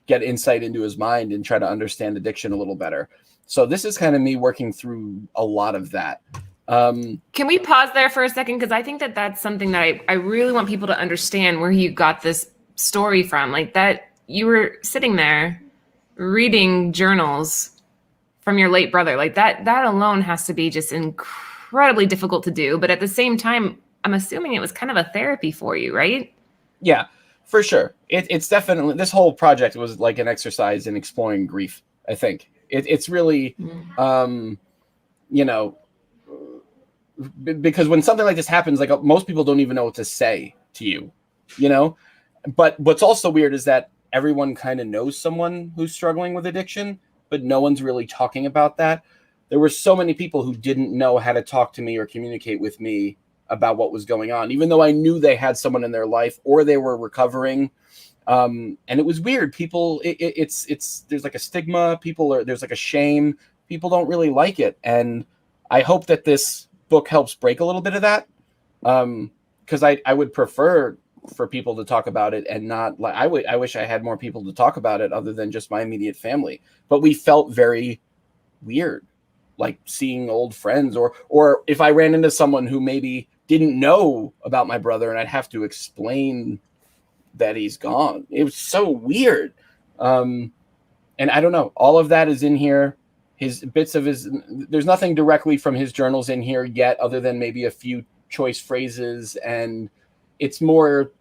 get insight into his mind and try to understand addiction a little better. So this is kind of me working through a lot of that. Can we pause there for a second? Because I think that that's something that I really want people to understand where you got this story from. Like that you were sitting there reading journals from your late brother. Like that alone has to be just incredibly difficult to do. But at the same time, I'm assuming it was kind of a therapy for you, right? Yeah, for sure. It's definitely, this whole project was like an exercise in exploring grief, I think. It's really, you know, because when something like this happens, like most people don't even know what to say to you, you know? But what's also weird is that everyone kind of knows someone who's struggling with addiction, but no one's really talking about that. There were so many people who didn't know how to talk to me or communicate with me about what was going on, even though I knew they had someone in their life or they were recovering. And it was weird. People, it's there's like a stigma. There's like a shame. People don't really like it. And I hope that this book helps break a little bit of that. Because I would prefer for people to talk about it and not like, I wish I had more people to talk about it other than just my immediate family. But we felt very weird, like seeing old friends or if I ran into someone who maybe didn't know about my brother and I'd have to explain that he's gone. It was so weird. And I don't know, all of that is in here. There's nothing directly from his journals in here yet, other than maybe a few choice phrases. And it's more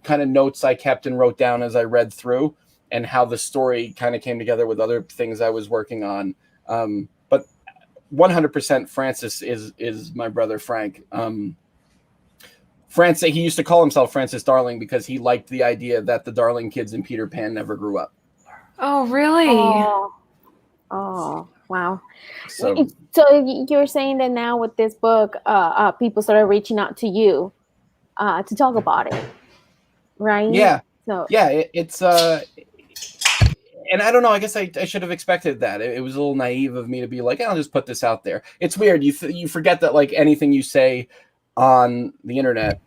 kind of notes I kept and wrote down as I read through and how the story kind of came together with other things I was working on. But 100% Francis is my brother, Frank. Francis, he used to call himself Francis Darling because he liked the idea that the Darling kids in Peter Pan never grew up. Oh, really? Oh, wow. So You're saying that now with this book, people started reaching out to you to talk about it, right? yeah, So yeah, it's and I don't know. I guess I should have expected that. It was a little naive of me to be like, I'll just put this out there. It's weird. You forget that like anything you say on the internet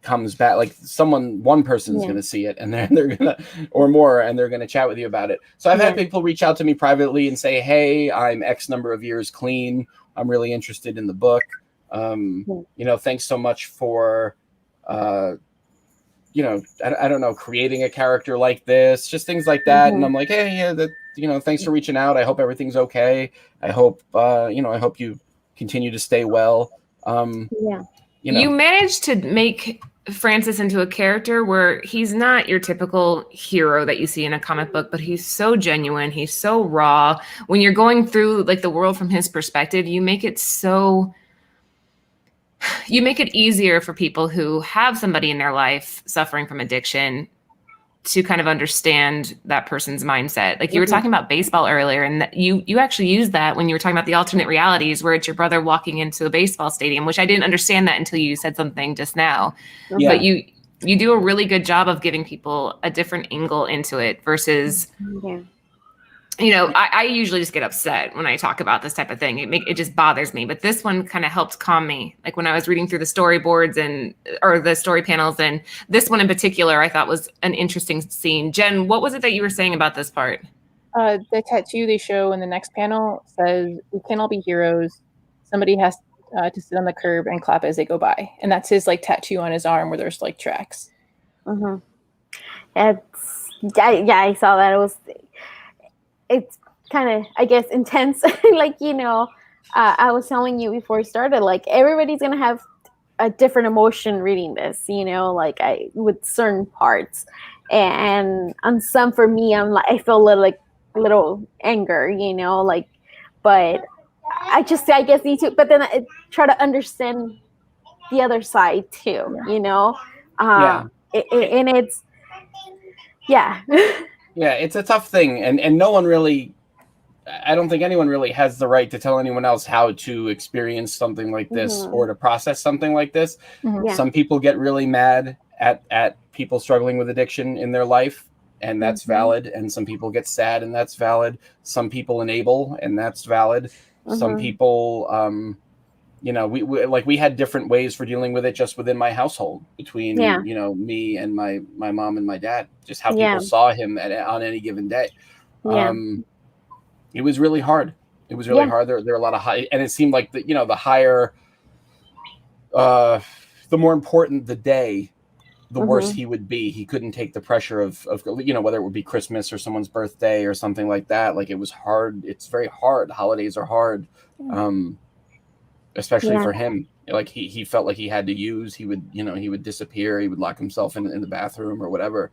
comes back. Like one person's going to see it, and then they're gonna or more, and they're going to chat with you about it. So I've had people reach out to me privately and say, "Hey, I'm X number of years clean. I'm really interested in the book. You know, thanks so much for." You know, I don't know, creating a character like this, just things like that. And I'm like, hey, yeah, thanks for reaching out. I hope everything's okay. I hope, I hope you continue to stay well. You managed to make Francis into a character where he's not your typical hero that you see in a comic book, but he's so genuine. He's so raw. When you're going through like the world from his perspective, you make it easier for people who have somebody in their life suffering from addiction to kind of understand that person's mindset. Like you were talking about baseball earlier, and you actually used that when you were talking about the alternate realities where it's your brother walking into a baseball stadium, which I didn't understand that until you said something just now. Yeah. But you do a really good job of giving people a different angle into it versus I usually just get upset when I talk about this type of thing. It just bothers me. But this one kind of helped calm me. Like when I was reading through the storyboards or the story panels, and this one in particular, I thought was an interesting scene. Jen, what was it that you were saying about this part? The tattoo they show in the next panel says, "We can all be heroes. Somebody has to sit on the curb and clap as they go by." And that's his like tattoo on his arm where there's like tracks. I saw that. It's kind of, I guess, intense. Like, I was telling you before we started, like everybody's going to have a different emotion reading this, like with certain parts. And on some, for me, I feel a little anger, but I guess need to, but then I try to understand the other side too, and it's, Yeah, it's a tough thing, and no one really, I don't think anyone really has the right to tell anyone else how to experience something like this or to process something like this. Some people get really mad at people struggling with addiction in their life, and that's valid. And some people get sad, and that's valid. Some people enable, and that's valid. Some people, we had different ways for dealing with it just within my household between me and my mom and my dad, just how people saw him on any given day. It was really hard. It was really hard. There were a lot of high, and it seemed like the higher, the more important the day, the worse he would be. He couldn't take the pressure of whether it would be Christmas or someone's birthday or something like that. Like, it was hard. It's very hard. Holidays are hard, especially for him. Like, he felt like he had to use. He would disappear. He would lock himself in the bathroom or whatever.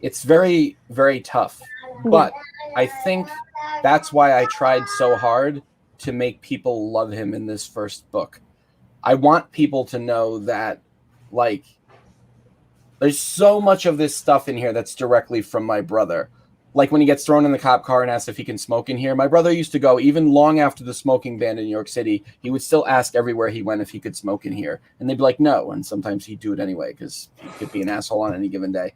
It's very, very tough. But I think that's why I tried so hard to make people love him in this first book. I want people to know that, like, there's so much of this stuff in here that's directly from my brother. Like, when he gets thrown in the cop car and asks if he can smoke in here, my brother used to go, even long after the smoking ban in New York City, he would still ask everywhere he went if he could smoke in here. And they'd be like, no. And sometimes he'd do it anyway because he could be an asshole on any given day.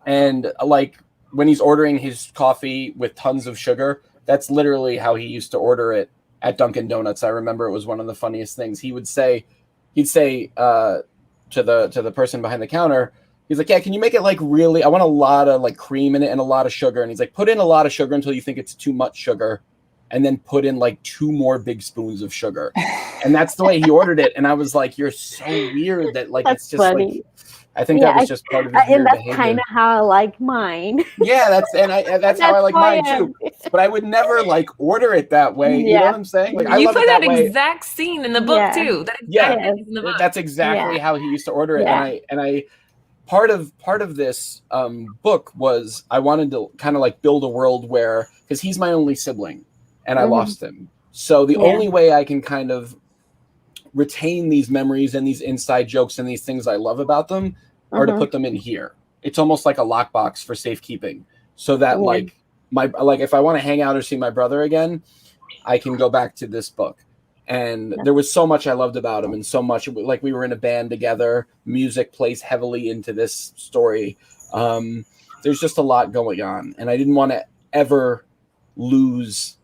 And, like, when he's ordering his coffee with tons of sugar, that's literally how he used to order it at Dunkin' Donuts. I remember it was one of the funniest things. He'd say to the person behind the counter, he's like, yeah, can you make it like really, I want a lot of like cream in it and a lot of sugar. And he's like, put in a lot of sugar until you think it's too much sugar, and then put in like 2 more big spoons of sugar. And that's the way he ordered it. And I I was like, you're so weird that like, that's it's just funny. like, I think that was just part of his weird and that's behavior. kind of how I like mine. Yeah, that's how I like mine too. But I would never like order it that way. You know what I'm saying? Like, you I love put it that way. exact scene in the book too. That exact scene in the book. That's exactly how he used to order it. And I part of this book was I wanted to kind of like build a world where, because he's my only sibling and I lost him. So the only way I can kind of retain these memories and these inside jokes and these things I love about them are to put them in here. It's almost like a lockbox for safekeeping, so that like if I want to hang out or see my brother again, I can go back to this book. And there was so much I loved about him, and so much, like, we were in a band together. Music plays heavily into this story. There's just a lot going on, and I didn't want to ever lose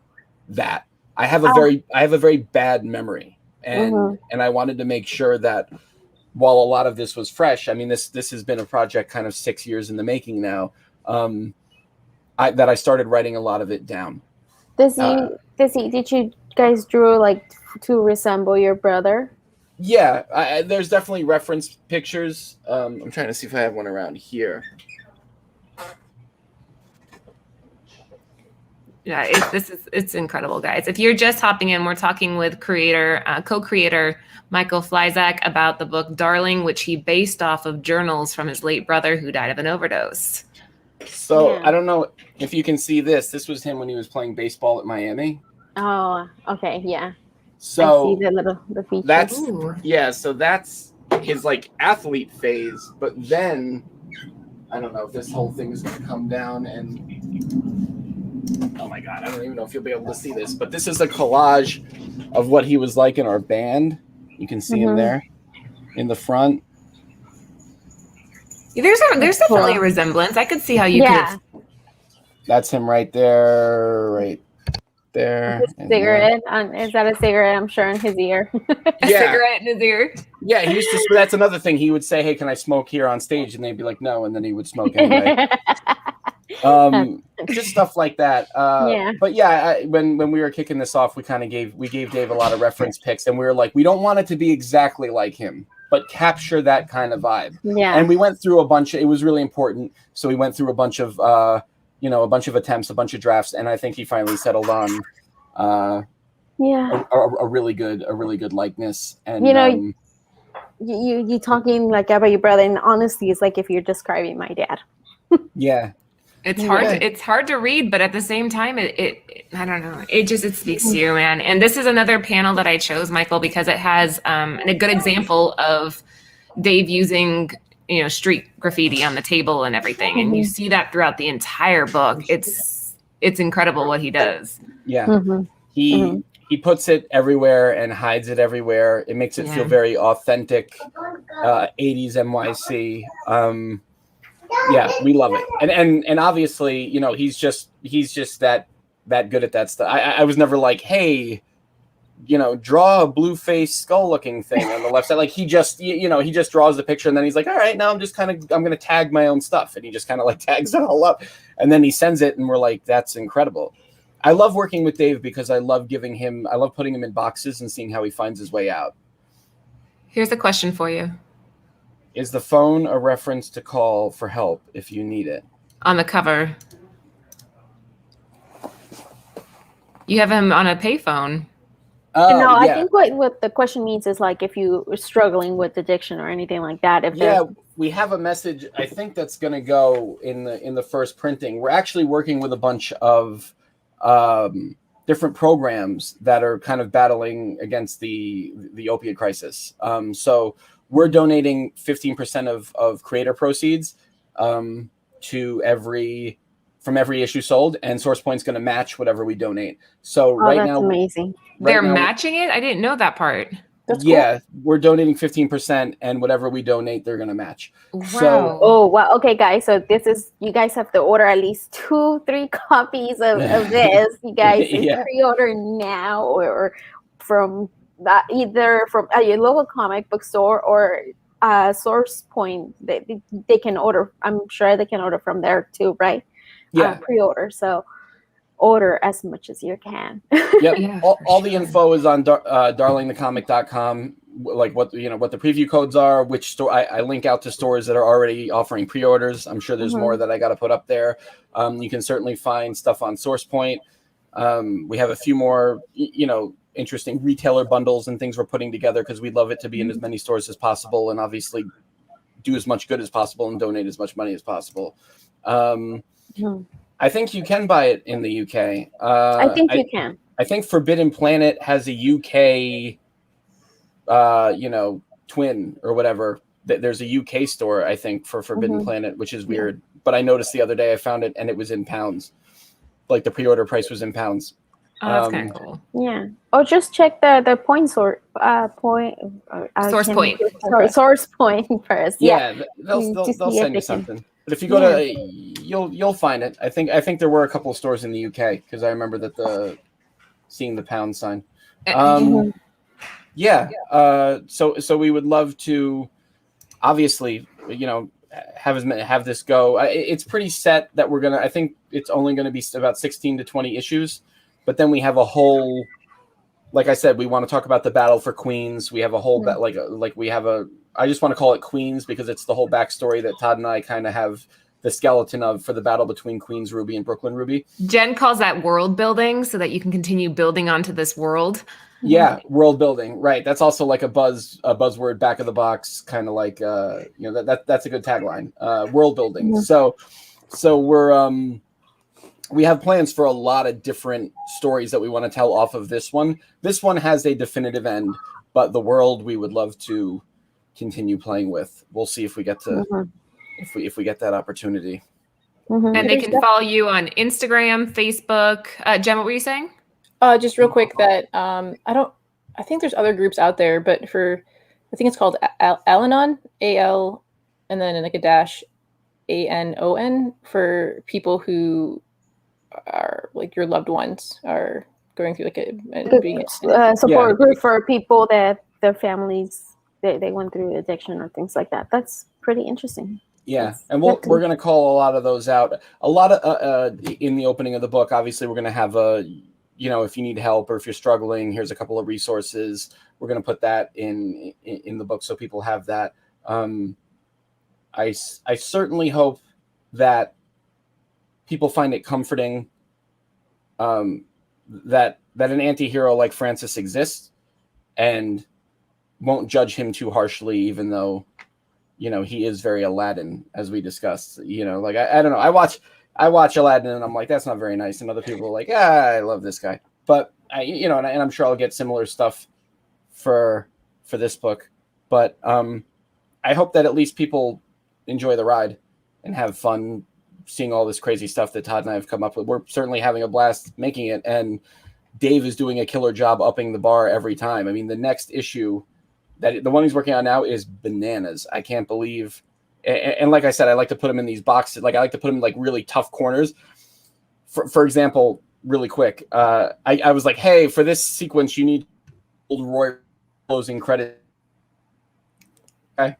that. I have a very bad memory. And I wanted to make sure that while a lot of this was fresh, I mean, this has been a project kind of 6 years in the making now, that I started writing a lot of it down. Did you guys draw like to resemble your brother? Yeah, there's definitely reference pictures. I'm trying to see if I have one around here. Yeah, it's incredible, guys. If you're just hopping in, we're talking with co-creator Michael Fleizach about the book Darling, which he based off of journals from his late brother who died of an overdose. So I don't know if you can see this. This was him when he was playing baseball at Miami. Oh, okay, yeah. So I see the features. So that's his like athlete phase. But then I don't know if this whole thing is going to come down and. Oh my God, I don't even know if you'll be able to see this, but this is a collage of what he was like in our band. You can see him there in the front. There's definitely a resemblance. I could see how you could. That's him right there. Cigarette? Is that a cigarette? I'm sure in his ear. A cigarette in his ear. Yeah, he used to. That's another thing. He would say, "Hey, can I smoke here on stage?" And they'd be like, "No," and then he would smoke anyway. Just stuff like that. But when we were kicking this off, we gave Dave a lot of reference pics, and we were like, we don't want it to be exactly like him, but capture that kind of vibe. Yeah. And we went through a bunch. It was really important, so we went through a bunch of attempts, a bunch of drafts, and I think he finally settled on a really good likeness. And you talking like about your brother, and honestly, it's like if you're describing my dad. Yeah. It's hard. It's hard to read, but at the same time, it I don't know. It speaks to you, man. And this is another panel that I chose, Michael, because it has a good example of Dave using street graffiti on the table and everything, and you see that throughout the entire book. It's incredible what he does. Yeah, he puts it everywhere and hides it everywhere. It makes it feel very authentic, 80s NYC. Yeah, we love it, and obviously, he's just that good at that stuff. I was never like, hey, draw a blue face skull looking thing on the left side. Like he just, he just draws the picture and then he's like, all right, now I'm going to tag my own stuff. And he just kind of like tags it all up and then he sends it and we're like, that's incredible. I love working with Dave because I love putting him in boxes and seeing how he finds his way out. Here's a question for you. Is the phone a reference to call for help if you need it? On the cover. You have him on a payphone. No, Yeah. I think what the question means is like if you are struggling with addiction or anything like that. We have a message. I think that's going to go in the first printing. We're actually working with a bunch of different programs that are kind of battling against the opioid crisis. So we're donating 15% of creator proceeds from every issue sold, and SourcePoint's going to match whatever we donate. So that's amazing. They're matching it? I didn't know that part. That's cool. We're donating 15%, and whatever we donate, they're going to match. Wow. Wow. Okay, guys. So you guys have to order at least 2-3 copies of this. You guys pre-order now or from either from your local comic book store or SourcePoint. They can order. I'm sure they can order from there too, right? Yeah. Pre-order. So order as much as you can. Yep. Yeah, all the info is on darlingthecomic.com. Like what the preview codes are, which store I link out to stores that are already offering pre-orders. I'm sure there's more that I got to put up there. You can certainly find stuff on SourcePoint. We have a few more, interesting retailer bundles and things we're putting together because we'd love it to be in as many stores as possible and obviously do as much good as possible and donate as much money as possible. I think you can buy it in the UK. I think you can. I think Forbidden Planet has a UK, twin or whatever. There's a UK store, I think, for Forbidden Planet, which is weird. But I noticed the other day I found it and it was in pounds. Like the pre-order price was in pounds. Oh, that's kind of cool. Yeah. Or just check the SourcePoint first. Yeah, they'll send you something. But if you go to, you'll find it. I think there were a couple of stores in the UK because I remember seeing the pound sign. So we would love to, obviously, have this go. It's pretty set that we're gonna. I think it's only going to be about 16 to 20 issues, but then we have a whole. Like I said, we want to talk about the battle for Queens. We have a whole we have a. I just want to call it Queens because it's the whole backstory that Todd and I kind of have the skeleton of for the battle between Queens Ruby and Brooklyn Ruby. Jen calls that world building so that you can continue building onto this world. Yeah, world building. Right. That's also like a buzzword back of the box, kind of like that's a good tagline. World building. So we have plans for a lot of different stories that we want to tell off of this one. This one has a definitive end, but the world we would love to continue playing with. We'll see if we get to if we get that opportunity. And they can follow you on Instagram, Facebook. Jen, what were you saying? Just real quick that I think there's other groups out there, but I think it's called Al-Anon, A-L, and then like a dash A-N-O-N for people who are like your loved ones are going through support group for people that their families they went through addiction or things like that. That's pretty interesting. Yeah, and we're going to call a lot of those out. A lot of in the opening of the book, obviously, we're going to have if you need help or if you're struggling, here's a couple of resources. We're going to put that in the book so people have that. I certainly hope that people find it comforting that an anti-hero like Francis exists and won't judge him too harshly, even though, he is very Aladdin, as we discussed. I don't know. I watch Aladdin and I'm like, that's not very nice. And other people are like, I love this guy. But and I'm sure I'll get similar stuff for this book. But I hope that at least people enjoy the ride and have fun seeing all this crazy stuff that Todd and I have come up with. We're certainly having a blast making it. And Dave is doing a killer job upping the bar every time. I mean, the next issue, the one he's working on now, is bananas. I can't believe. And like I said, I like to put them in these boxes. Like I like to put them in like really tough corners. For example, really quick, I was like, hey, for this sequence, you need old Roy closing credit. Okay.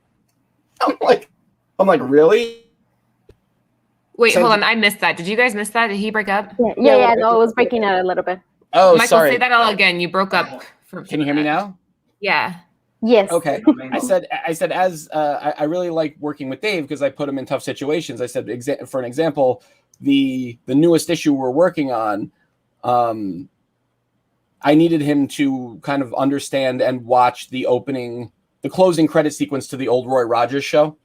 I'm like, really? Wait, So- hold on. I missed that. Did you guys miss that? Did he break up? Yeah. No, it was breaking out a little bit. Oh, Michael, sorry. say that all again. You broke up. Can you hear me now? Yeah. Yes. Okay. I said as I really like working with Dave because I put him in tough situations. I said for an example, the newest issue we're working on, I needed him to kind of understand and watch the closing credit sequence to the old Roy Rogers show.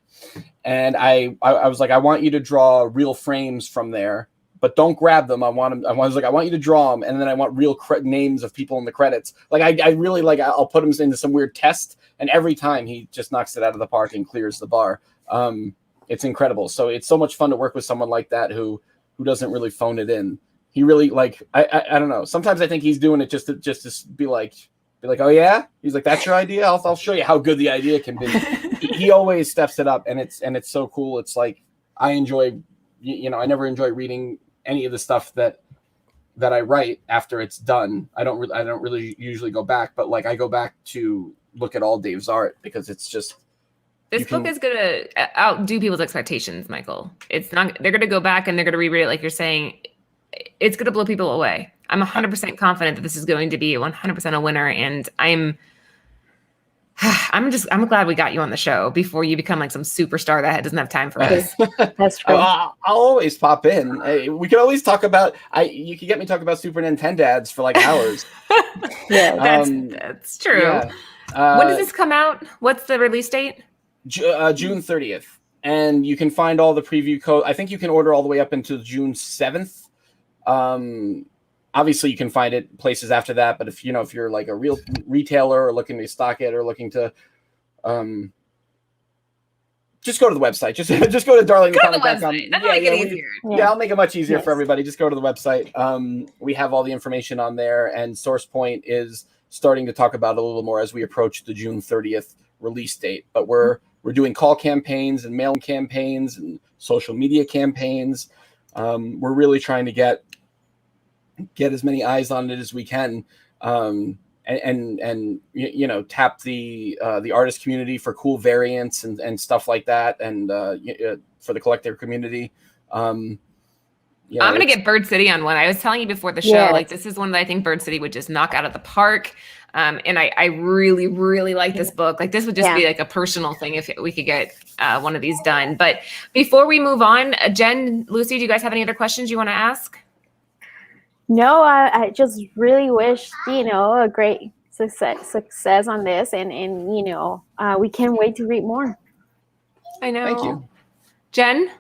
And I was like, I want you to draw real frames from there, but don't grab them. I want you to draw them, and then I want real names of people in the credits. Like I really like. I'll put him into some weird test, and every time he just knocks it out of the park and clears the bar. It's incredible. So it's so much fun to work with someone like that who doesn't really phone it in. He really like. I don't know. Sometimes I think he's doing it just to be like, oh yeah. He's like, that's your idea. I'll show you how good the idea can be. He always steps it up, and it's so cool. It's like I enjoy, I never enjoy reading any of the stuff that I write after it's done. I don't really usually go back, but like I go back to look at all Dave's art because it's just this book is gonna outdo people's expectations, Michael. It's not. They're gonna go back and they're gonna reread it, like you're saying. It's gonna blow people away. I'm 100% confident that this is going to be 100% a winner, and I'm glad we got you on the show before you become like some superstar that doesn't have time for us. That's true. I'll always pop in. We can always talk about. You can get me talk about Super Nintendo ads for like hours. Yeah, that's true. Yeah. When does this come out? What's the release date? June 30th, and you can find all the preview code. I think you can order all the way up until June 7th. Obviously you can find it places after that, but if you're like a real retailer or looking to stock it or looking to just go to the website. Just go to darlingthecomic.com. That'll make it easier. Yeah, I'll make it much easier Yes. for everybody. Just go to the website. We have all the information on there, and SourcePoint is starting to talk about it a little more as we approach the June 30th release date. But we're doing call campaigns and mail campaigns and social media campaigns. We're really trying to get as many eyes on it as we can, and tap the artist community for cool variants and stuff like that, and for the collector community. I'm gonna get Bird City on one. I was telling you before the show, Yes. like this is one that I think Bird City would just knock out of the park. And I really, really like this book. Like this would just be like a personal thing if we could get one of these done. But before we move on, Jen, Lucy, do you guys have any other questions you want to ask? No, I just really wish, a great success on this, and we can't wait to read more. I know. Thank you. Jen?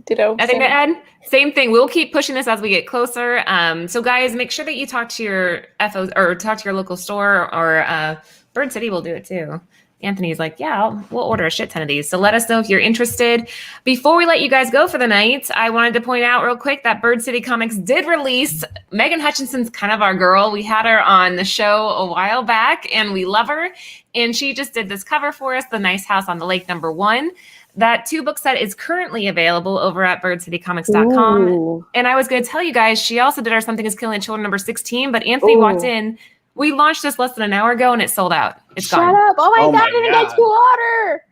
Ditto. Nothing to add? Same thing. We'll keep pushing this as we get closer. So guys, make sure that you talk to your FOs or talk to your local store, or Bird City will do it too. Anthony's like, yeah, we'll order a shit ton of these. So let us know if you're interested. Before we let you guys go for the night, I wanted to point out real quick that Bird City Comics did release Megan Hutchinson's kind of our girl. We had her on the show a while back and we love her. And she just did this cover for us, The Nice House on the Lake #1. That 2-book set is currently available over at birdcitycomics.com. Ooh. And I was going to tell you guys, she also did our Something is Killing Children #16, but Anthony walked in. We launched this less than an hour ago and it's sold out. It's Shut gone. up. Oh my Oh God, my I didn't God. get to order.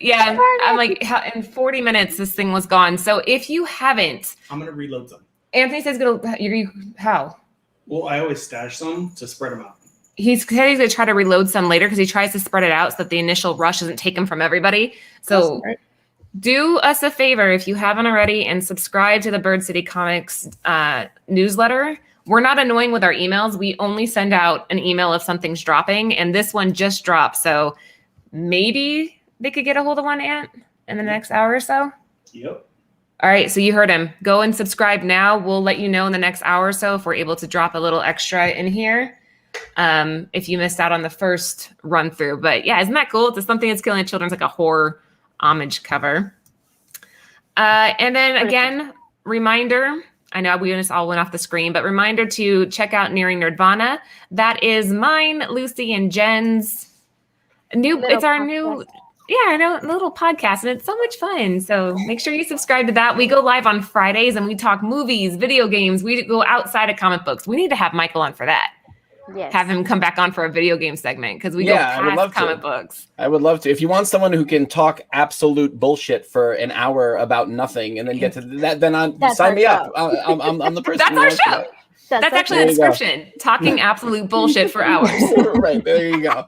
Yeah, Darn it. I'm like, in 40 minutes, this thing was gone. So if you haven't, I'm gonna reload them. Anthony says, how? Well, I always stash some to spread them out. He said he's going to try to reload some later because he tries to spread it out so that the initial rush doesn't take him from everybody. So Right. do us a favor if you haven't already and subscribe to the Bird City Comics newsletter. We're not annoying with our emails. We only send out an email if something's dropping, and this one just dropped. So maybe they could get a hold of one, Ant, in the next hour or so. Yep. All right, so you heard him. Go and subscribe now. We'll let you know in the next hour or so if we're able to drop a little extra in here. If you missed out on the first run through. But yeah, isn't that cool? It's Something That's Killing Children. It's like a horror homage cover. And then again, reminder, I know we just all went off the screen, but reminder to check out Nearing Nerdvana. That is mine, Lucy, and Jen's it's our new little podcast, and it's so much fun. So make sure you subscribe to that. We go live on Fridays and we talk movies, video games. We go outside of comic books. We need to have Michael on for that. Yes. have him come back on for a video game segment because we Yeah, I would go love past to. comic books. I would love to. If you want someone who can talk absolute bullshit for an hour about nothing and then get to that, then That's sign our me up. show. I'm the person. That's who our wants to show. do That's actually There the you go. description. Talking absolute bullshit for hours. that. Right there, you go.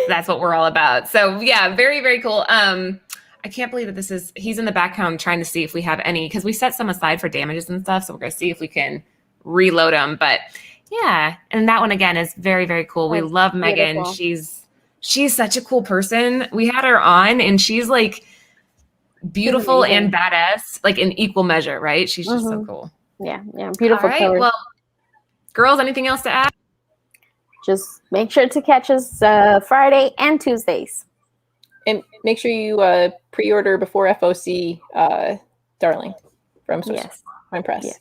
That's what we're all about. So yeah, very, very cool. I can't believe that he's in the background trying to see if we have any, because we set some aside for damages and stuff. So we're gonna see if we can reload them. But yeah, and that one again is very, very cool. We That's love Megan. beautiful. She's such a cool person. We had her on and she's like beautiful amazing. and badass, like in equal measure, right? She's just so Mhm. cool. Yeah, beautiful All right. cover. Well, girls, anything else to add? Just make sure to catch us Friday and Tuesdays. And make sure you pre-order before FOC, Darling, from Yes. Prime Press. Yeah.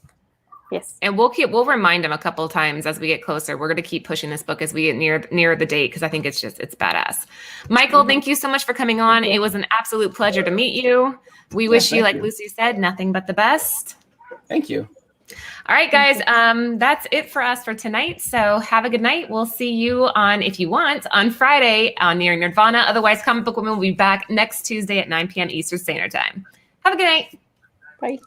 Yes. And we'll remind them a couple of times as we get closer. We're going to keep pushing this book as we get near the date because I think it's badass. Michael, thank you so much for coming on. It was an absolute pleasure to meet you. We wish you, like Lucy said, nothing but the best. Thank you. All right, guys. That's it for us for tonight. So have a good night. We'll see you if you want, on Friday on Near Nirvana. Otherwise, Comic Book Women will be back next Tuesday at 9 p.m. Eastern Standard Time. Have a good night. Bye.